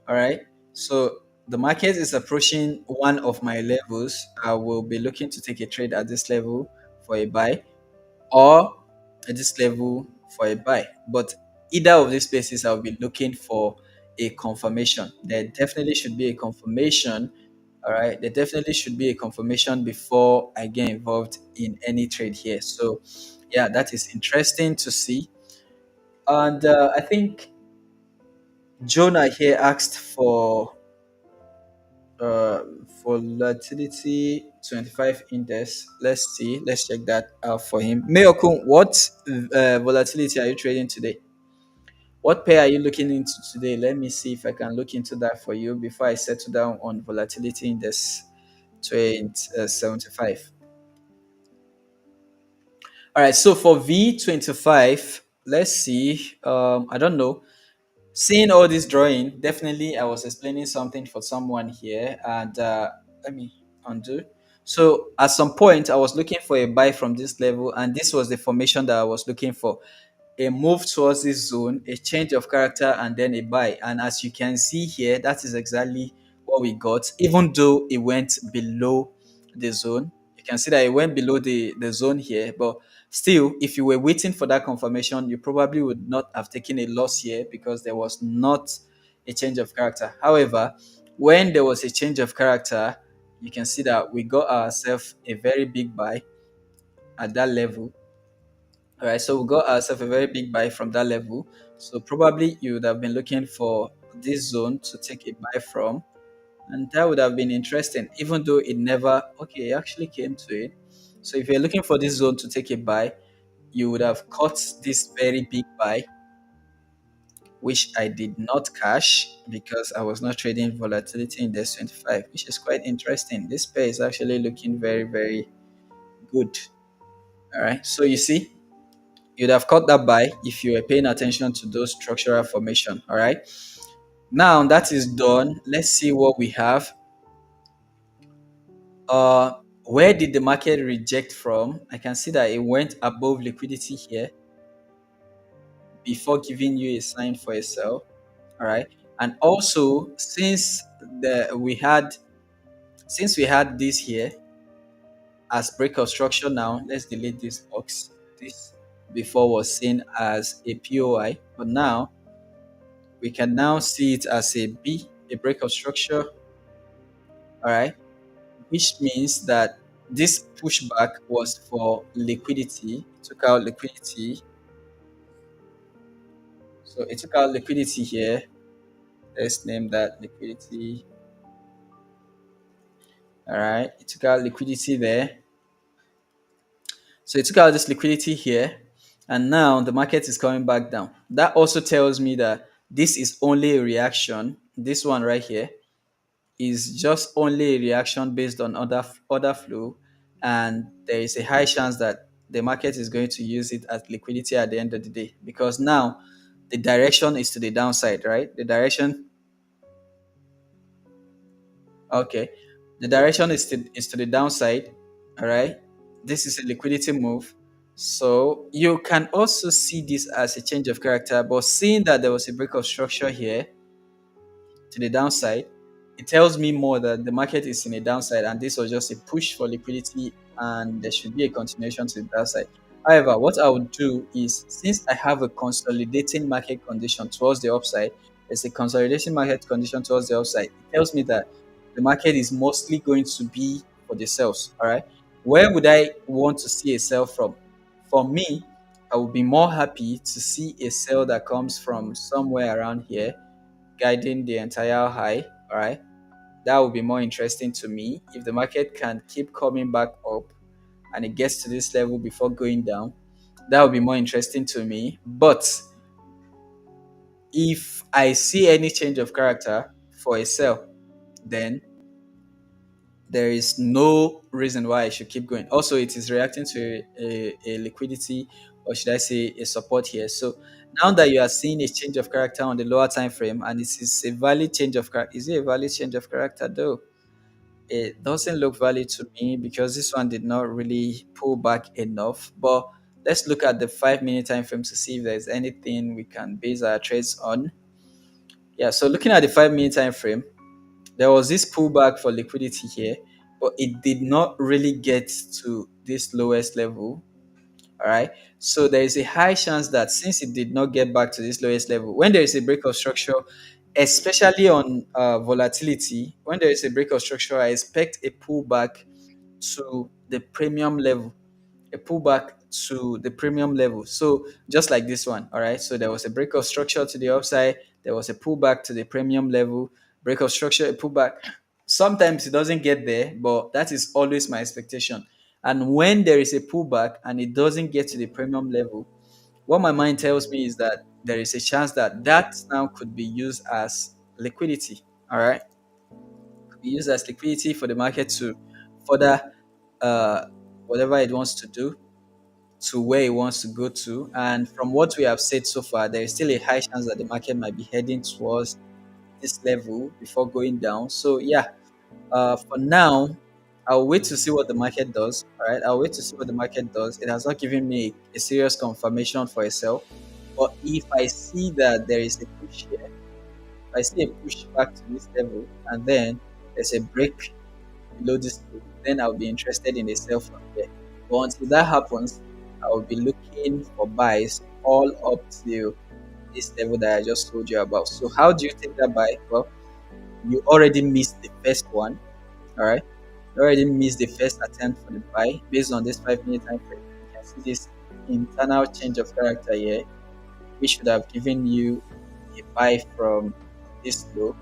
All right. So the market is approaching one of my levels. I will be looking to take a trade at this level for a buy, or at this level for a buy. But either of these places, I'll be looking for a confirmation. There definitely should be a confirmation. All right. There definitely should be a confirmation before I get involved in any trade here. So, yeah, that is interesting to see. And I think Jonah here asked uh, volatility 25 index. Let's see. Let's check that out for him. Mayokun, what volatility are you trading today? What pair are you looking into today? Let me see if I can look into that for you before I settle down on volatility index 75. All right. So for V25, let's see. I don't know. Seeing all this drawing, definitely I was explaining something for someone here, and let me undo. So at some point I was looking for a buy from this level, and this was the formation that I was looking for: a move towards this zone, a change of character, and then a buy. And as you can see here, that is exactly what we got, even though it went below the zone. You can see that it went below the zone here, but still, if you were waiting for that confirmation, you probably would not have taken a loss here because there was not a change of character. However, when there was a change of character, you can see that we got ourselves a very big buy at that level. All right, so we got ourselves a very big buy from that level. So probably you would have been looking for this zone to take a buy from, and that would have been interesting, even though it never. Okay, it actually came to it. So if you're looking for this zone to take a buy, you would have caught this very big buy, which I did not cash because I was not trading volatility in this 25, which is quite interesting. This pair is actually looking very, very good. All right, so you see, you'd have caught that buy if you were paying attention to those structural formation. All right, now that is done. Let's see what we have. Where did the market reject from? I can see that it went above liquidity here before giving you a sign for a sell. All right. And also, since we had this here as break of structure now, let's delete this box. This before was seen as a POI, but now we can now see it as a B, a break of structure. All right, which means that this pushback was for liquidity. It took out liquidity. So it took out liquidity here. Let's name that liquidity. All right, it took out liquidity there. So it took out this liquidity here, and now the market is coming back down. That also tells me that this is only a reaction. This one right here is just only a reaction based on other flow, and there is a high chance that the market is going to use it as liquidity at the end of the day, because now the direction is to the downside, right? The direction, okay, the direction is to the downside. All right, this is a liquidity move. So you can also see this as a change of character, but seeing that there was a break of structure here to the downside, it tells me more that the market is in a downside and this was just a push for liquidity and there should be a continuation to the downside. However, what I would do is, since I have a consolidating market condition towards the upside, there's a consolidating market condition towards the upside. It tells me that the market is mostly going to be for the sales. All right. Where would I want to see a sell from? For me, I would be more happy to see a sell that comes from somewhere around here, guiding the entire high. All right, that would be more interesting to me. If the market can keep coming back up and it gets to this level before going down, that would be more interesting to me. But if I see any change of character for a sell, then there is no reason why I should keep going. Also, it is reacting to a liquidity, or should I say a support here. So now that you are seeing a change of character on the lower time frame, and it is a valid change of character, is it a valid change of character though? It doesn't look valid to me because this one did not really pull back enough. But let's look at the 5 minute time frame to see if there's anything we can base our trades on. Yeah, so looking at the 5 minute time frame, there was this pullback for liquidity here, but it did not really get to this lowest level. All right. So there is a high chance that since it did not get back to this lowest level, when there is a break of structure, especially on volatility, when there is a break of structure, I expect a pullback to the premium level, a pullback to the premium level. So just like this one, all right. So there was a break of structure to the upside, there was a pullback to the premium level, break of structure, a pullback. Sometimes it doesn't get there, but that is always my expectation. And when there is a pullback and it doesn't get to the premium level, what my mind tells me is that there is a chance that that now could be used as liquidity. All right, could be used as liquidity for the market to further uh, whatever it wants to do to where it wants to go to. And from what we have said so far, there is still a high chance that the market might be heading towards this level before going down. So yeah, for now, I'll wait to see what the market does. All right, I'll wait to see what the market does. It has not given me a serious confirmation for a sell, but if I see that there is a push here, if I see a push back to this level, and then there's a break below this level, then I'll be interested in a sell from here. But until that happens, I will be looking for buys all up to this level that I just told you about. So how do you take that buy? Well, you already missed the first one. All right, you already missed the first attempt for the buy based on this 5 minute time frame. You can see this internal change of character here, which should have given you a buy from this low.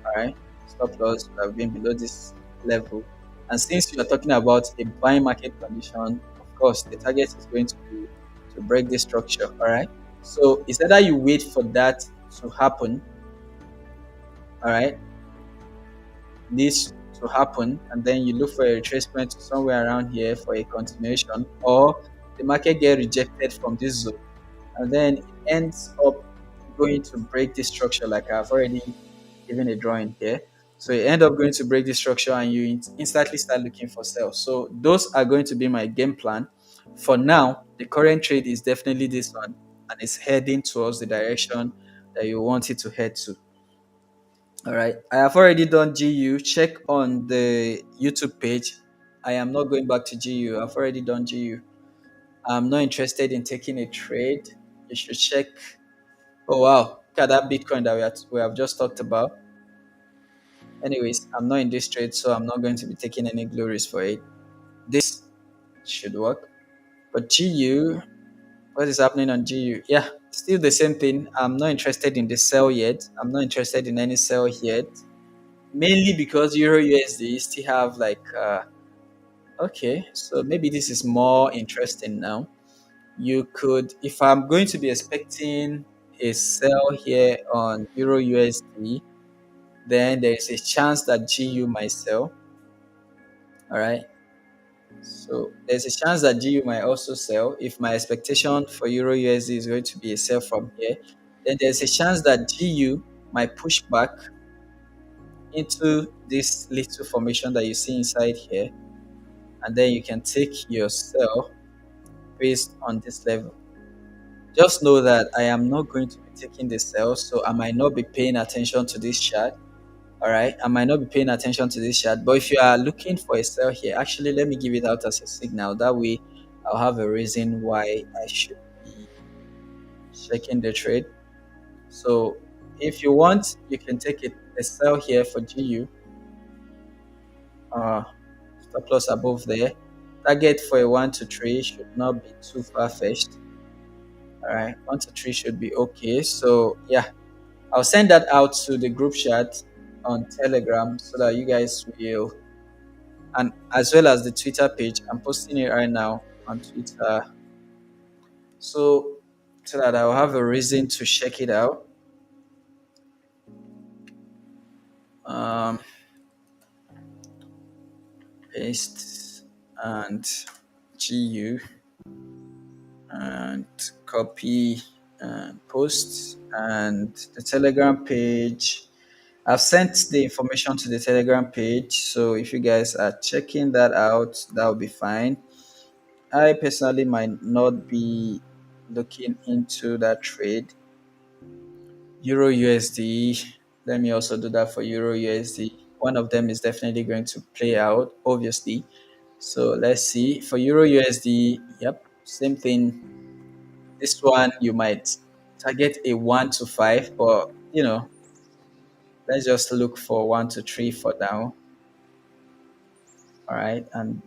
All right, stop loss would have been below this level. And since you are talking about a buying market condition, of course, the target is going to be to break this structure. All right, so it's either you wait for that to happen. All right, this to happen, and then you look for a retracement to somewhere around here for a continuation, or the market get rejected from this zone and then it ends up going to break this structure like I've already given a drawing here. So you end up going to break the structure and you instantly start looking for sales. So those are going to be my game plan. For now, the current trade is definitely this one and it's heading towards the direction that you want it to head to. All right. I have already done GU. Check on the YouTube page. I am not going back to GU. I've already done GU. I'm not interested in taking a trade. You should check. Oh, wow. Look at that Bitcoin that we have just talked about. Anyways, I'm not in this trade, so I'm not going to be taking any glories for it. This should work. But GU, what is happening on GU? Yeah, still the same thing. I'm not interested in the sell yet. I'm not interested in any sell yet. Mainly because Euro USD still have like okay, so maybe this is more interesting now. You could, if I'm going to be expecting a sell here on Euro USD, then there is a chance that GU might sell. All right. So there's a chance that GU might also sell. If my expectation for Euro USD is going to be a sell from here, then there's a chance that GU might push back into this little formation that you see inside here. And then you can take your sell based on this level. Just know that I am not going to be taking the sell, so I might not be paying attention to this chart. All right, I might not be paying attention to this chart, but if you are looking for a sell here, actually, let me give it out as a signal. That way, I'll have a reason why I should be checking the trade. So, if you want, you can take it a sell here for GU. Uh, Stop loss above there. Target for a 1 to 3 should not be too far fetched. All right, 1 to 3 should be okay. So yeah, I'll send that out to the group chat on Telegram so that you guys will, and as well as the Twitter page. I'm posting it right now on Twitter, so that I'll have a reason to check it out. Um, Paste and GU and copy and post and the Telegram page. I've sent the information to the Telegram page, so if you guys are checking that out, that will be fine. I personally might not be looking into that trade. Euro USD, let me also do that for Euro USD. One of them is definitely going to play out, obviously. So let's see. For Euro USD, yep, same thing. This one you might target a 1 to 5, but let's just look for 1 to 3 for now. All right, and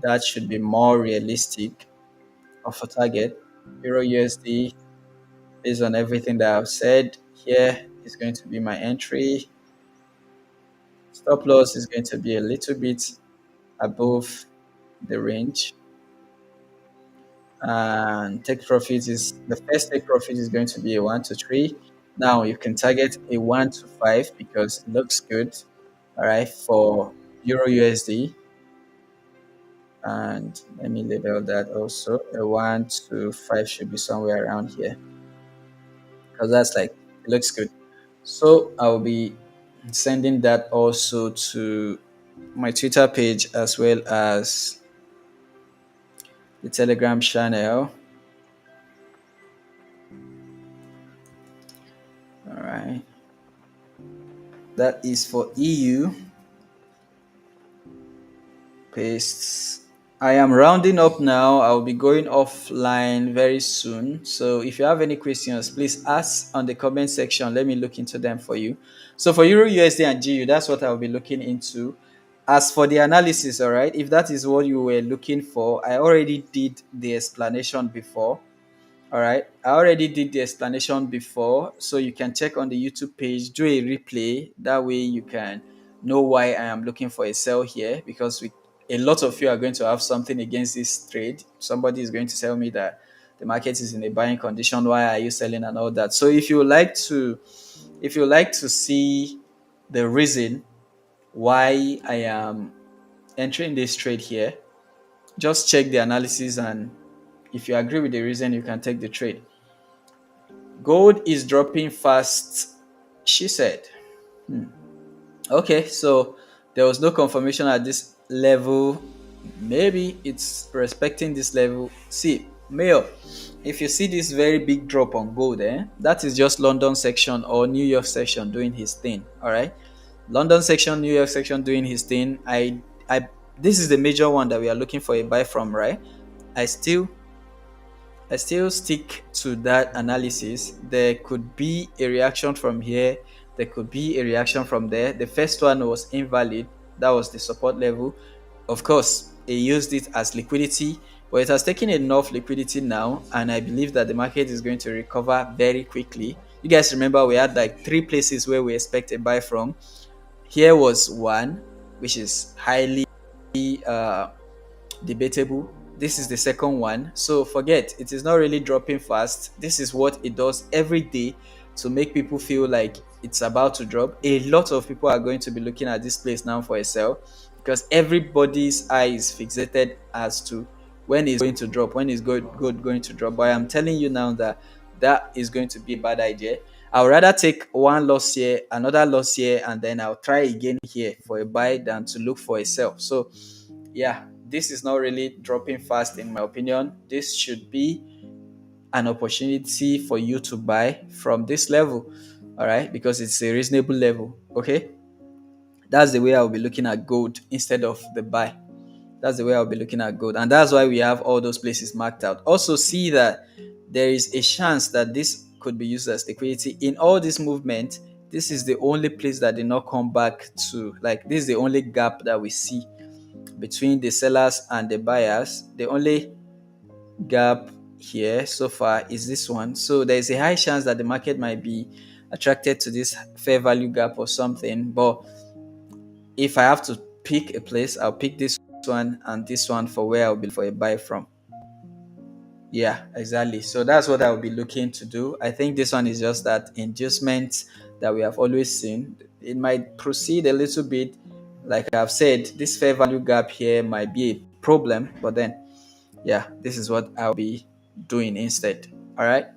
that should be more realistic of a target. Euro USD, based on everything that I've said here, is going to be my entry. Stop loss is going to be a little bit above the range. And take profit is the first take profit is going to be a 1 to 3. Now you can target a 1 to 5 because it looks good. All right, for Euro USD. And let me label that also. A 1 to 5 should be somewhere around here because that's like, it looks good. So I'll be sending that also to my Twitter page as well as the Telegram channel. All right. That is for EU. Pastes. I am rounding up now. I'll be going offline very soon. So if you have any questions, please ask on the comment section. Let me look into them for you. So for Euro USD and GU, that's what I'll be looking into. As for the analysis, all right, if that is what you were looking for, I already did the explanation before. All right. I already did the explanation before, so you can check on the YouTube page, do a replay. That way you can know why I am looking for a sell here because a lot of you are going to have something against this trade. Somebody is going to tell me that the market is in a buying condition. Why are you selling and all that? So if you like to see the reason why I am entering this trade here, just check the analysis and if you agree with the reason, you can take the trade. Gold is dropping fast, she said. Okay, so there was no confirmation at this level. Maybe it's respecting this level. See, Mayor, if you see this very big drop on gold, that is just London section or New York section doing his thing. All right, London section, New York section doing his thing. This is the major one that we are looking for a buy from, right? I still I still stick to that analysis. There could be a reaction from here. There could be a reaction from there. The first one was invalid. That was the support level. Of course, it used it as liquidity, but it has taken enough liquidity now, and I believe that the market is going to recover very quickly. You guys remember we had like three places where we expect a buy from. Here was one, which is highly uh, debatable. This is the second one. So forget, it is not really dropping fast. This is what it does every day to make people feel like it's about to drop. A lot of people are going to be looking at this place now for a sell because everybody's eye is fixated as to when it's going to drop, when is good going to drop. But I'm telling you now that that is going to be a bad idea. I would rather take one loss here, another loss here, and then I'll try again here for a buy than to look for a sell. So yeah, this is not really dropping fast in my opinion. This should be an opportunity for you to buy from this level, all right, because it's a reasonable level. Okay, that's the way I'll be looking at gold instead of the buy. That's the way I'll be looking at gold, and that's why we have all those places marked out. Also see that there is a chance that this could be used as liquidity in all this movement. This is the only place that did not come back to, like, this is the only gap that we see between the sellers and the buyers. The only gap here so far is this one. So there is a high chance that the market might be attracted to this fair value gap or something. But if I have to pick a place, I'll pick this one and this one for where I'll be for a buy from. Yeah, exactly. So that's what I'll be looking to do. I think this one is just that inducement that we have always seen. It might proceed a little bit. Like I've said, this fair value gap here might be a problem, but then yeah, this is what I'll be doing instead. All right.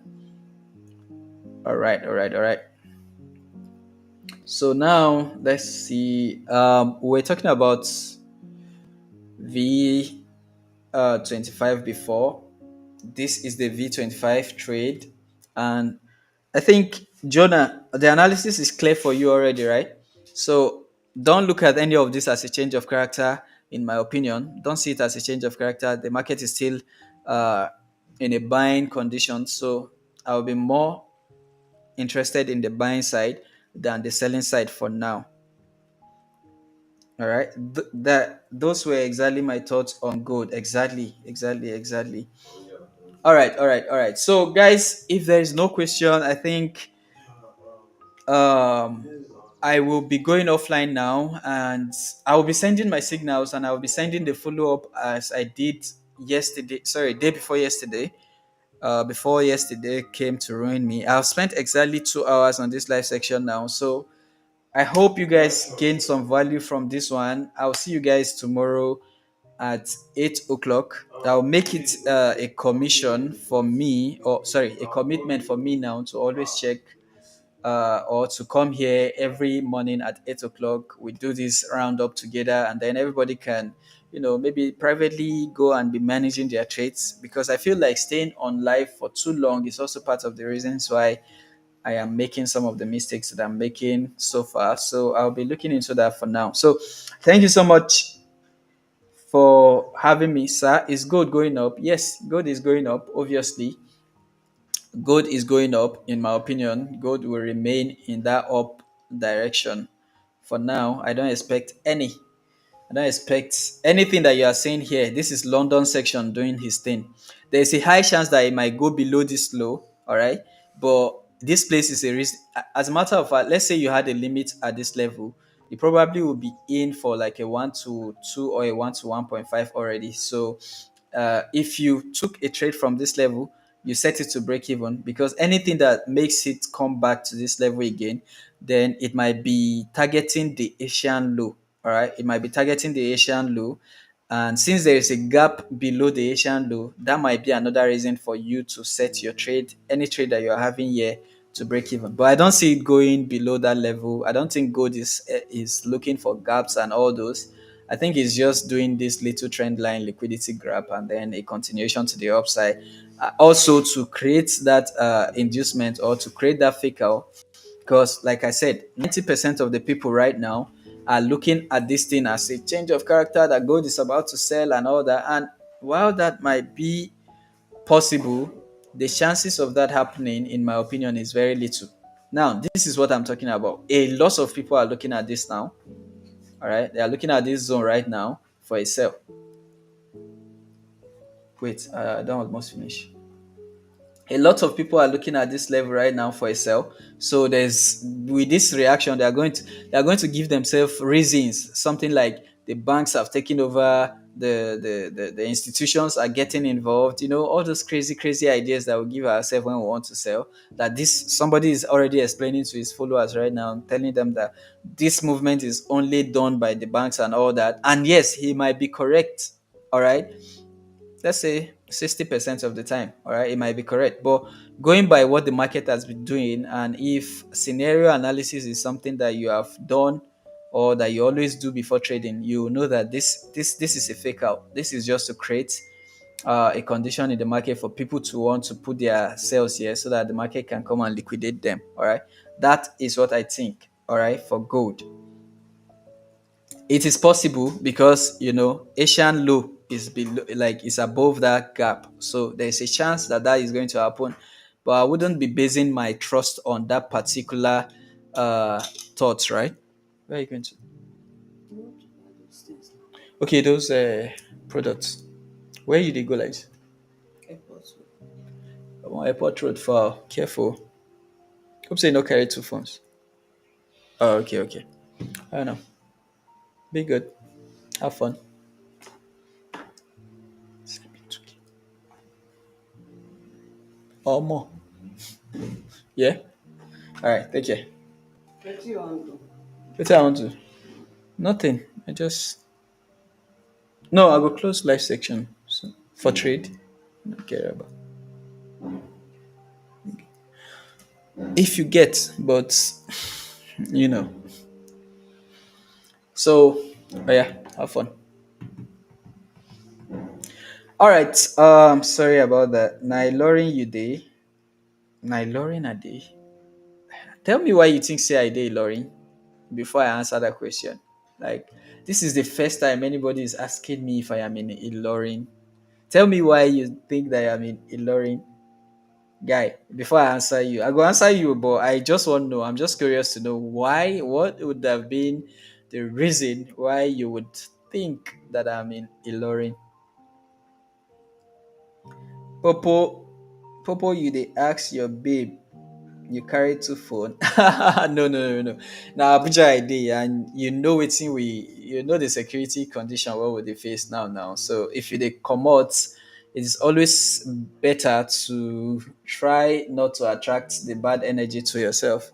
All right. So now let's see. We're talking about V25 before. This is the V25 trade, and I think Jonah, the analysis is clear for you already, right? So don't look at any of this as a change of character. In my opinion, don't see it as a change of character. The market is still uh, in a buying condition, so I'll be more interested in the buying side than the selling side for now. All right, that those were exactly my thoughts on gold. Exactly. All right. So, guys, if there is no question, I think um, I will be going offline now, and I will be sending my signals, and I will be sending the follow up as I did yesterday. Sorry, day before yesterday. Before yesterday came to ruin me. I've spent exactly 2 hours on this live section now, so I hope you guys gain some value from this one. I'll see you guys tomorrow at 8 o'clock. I'll make it a commission for me, or sorry, a commitment for me now to always check or to come here every morning at 8 o'clock. We do this roundup together, and then everybody can, maybe privately go and be managing their trades, because I feel like staying on live for too long is also part of the reasons why I am making some of the mistakes that I'm making so far. So I'll be looking into that for now. So thank you so much for having me, sir. Is gold going up? Yes, gold is going up. Obviously, gold is going up. In my opinion, gold will remain in that up direction. For now, I don't expect anything that you are saying here. This is London section doing his thing. There's a high chance that it might go below this low, all right? But this place is a risk. As a matter of fact, let's say you had a limit at this level, you probably will be in for like a 1 to 2 or a 1 to 1.5 already. So if you took a trade from this level, you set it to break even, because anything that makes it come back to this level again, then it might be targeting the Asian low. All right, it might be targeting the Asian low. And since there is a gap below the Asian low, that might be another reason for you to set your trade, any trade that you're having here, to break even. But I don't see it going below that level. I don't think gold is looking for gaps and all those. I think it's just doing this little trend line liquidity grab and then a continuation to the upside. Also to create that inducement or to create that fake out, because like I said, 90% of the people right now are looking at this thing as a change of character that gold is about to sell and all that. And while that might be possible, the chances of that happening, in my opinion, is very little. Now, this is what I'm talking about. A lot of people are looking at this now. All right, they are looking at this zone right now for a sell. Wait, I don't almost finish. A lot of people are looking at this level right now for a sell. So there's, with this reaction, they are going to give themselves reasons, something like the banks have taken over, the institutions are getting involved, all those crazy ideas that we give ourselves when we want to sell. That this somebody is already explaining to his followers right now, telling them that this movement is only done by the banks and all that. And yes, he might be correct. All right, let's say 60% of the time, all right, it might be correct. But going by what the market has been doing, and if scenario analysis is something that you have done or that you always do before trading, you know that this is a fake out. This is just to create a condition in the market for people to want to put their sales here so that the market can come and liquidate them. All right, that is what I think. All right, for gold, it is possible because Asian low is below, like is above that gap, so there's a chance that that is going to happen. But I wouldn't be basing my trust on that particular uh thoughts, right? Where are you going to? Okay, those products. Where you they go like? Airport road for careful. Hope say no carry two phones. Oh, okay, okay. I don't know. Be good. Have fun. Or more. Yeah. All right. Take care. What I want to? Nothing. I just no. I go close live section so, for trade. I don't care about if you get, but you know. So, oh yeah, have fun. All right. Sorry about that. Lauren, you day. Lauren, a day. Tell me why you think say I day, Lauren. Before I answer that question, like this is the first time anybody is asking me if I am in Ilorin. Tell me why you think that I am in Ilorin. Guy, before I answer you, I go answer you, but I just want to know. I'm just curious to know why. What would have been the reason why you would think that I'm in Ilorin? Popo, Popo, you they ask your babe. You carry two phone. No. Now Abuja idea, and you know the security condition what would they face now. So if you they come out, it's always better to try not to attract the bad energy to yourself.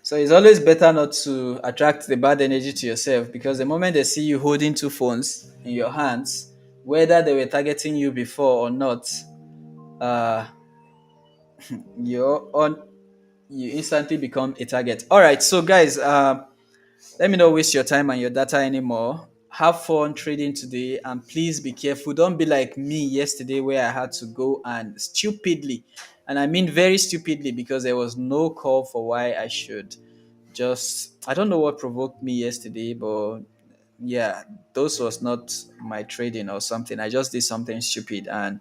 So it's always better not to attract the bad energy to yourself, because the moment they see you holding two phones in your hands, whether they were targeting you before or not, uh, you're on you instantly become a target. All right, so guys, let me not waste your time and your data anymore. Have fun trading today, and please be careful. Don't be like me yesterday, where I had to go and stupidly, and I mean very stupidly, because there was no call for why I should just. I don't know what provoked me yesterday, but yeah, those was not my trading or something. I just did something stupid, and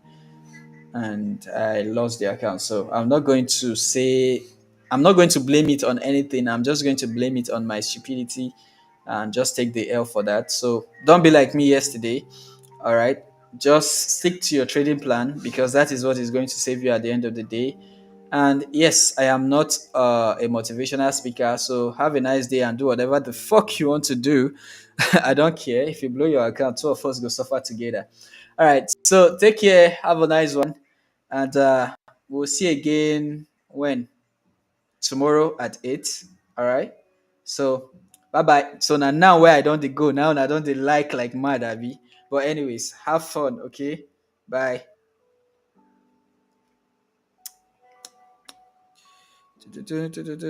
I lost the account. So I'm not going to blame it on anything. I'm just going to blame it on my stupidity and just take the L for that. So don't be like me yesterday. All right. Just stick to your trading plan, because that is what is going to save you at the end of the day. And yes, I am not a motivational speaker. So have a nice day and do whatever the fuck you want to do. I don't care. If you blow your account, two of us go suffer together. All right. So take care. Have a nice one. And we'll see again when? Tomorrow at 8. All right. So bye bye. So now where I don't dey go now, I don't dey like mad, Abby. But anyways, have fun. Okay. Bye. Du-du-du-du-du.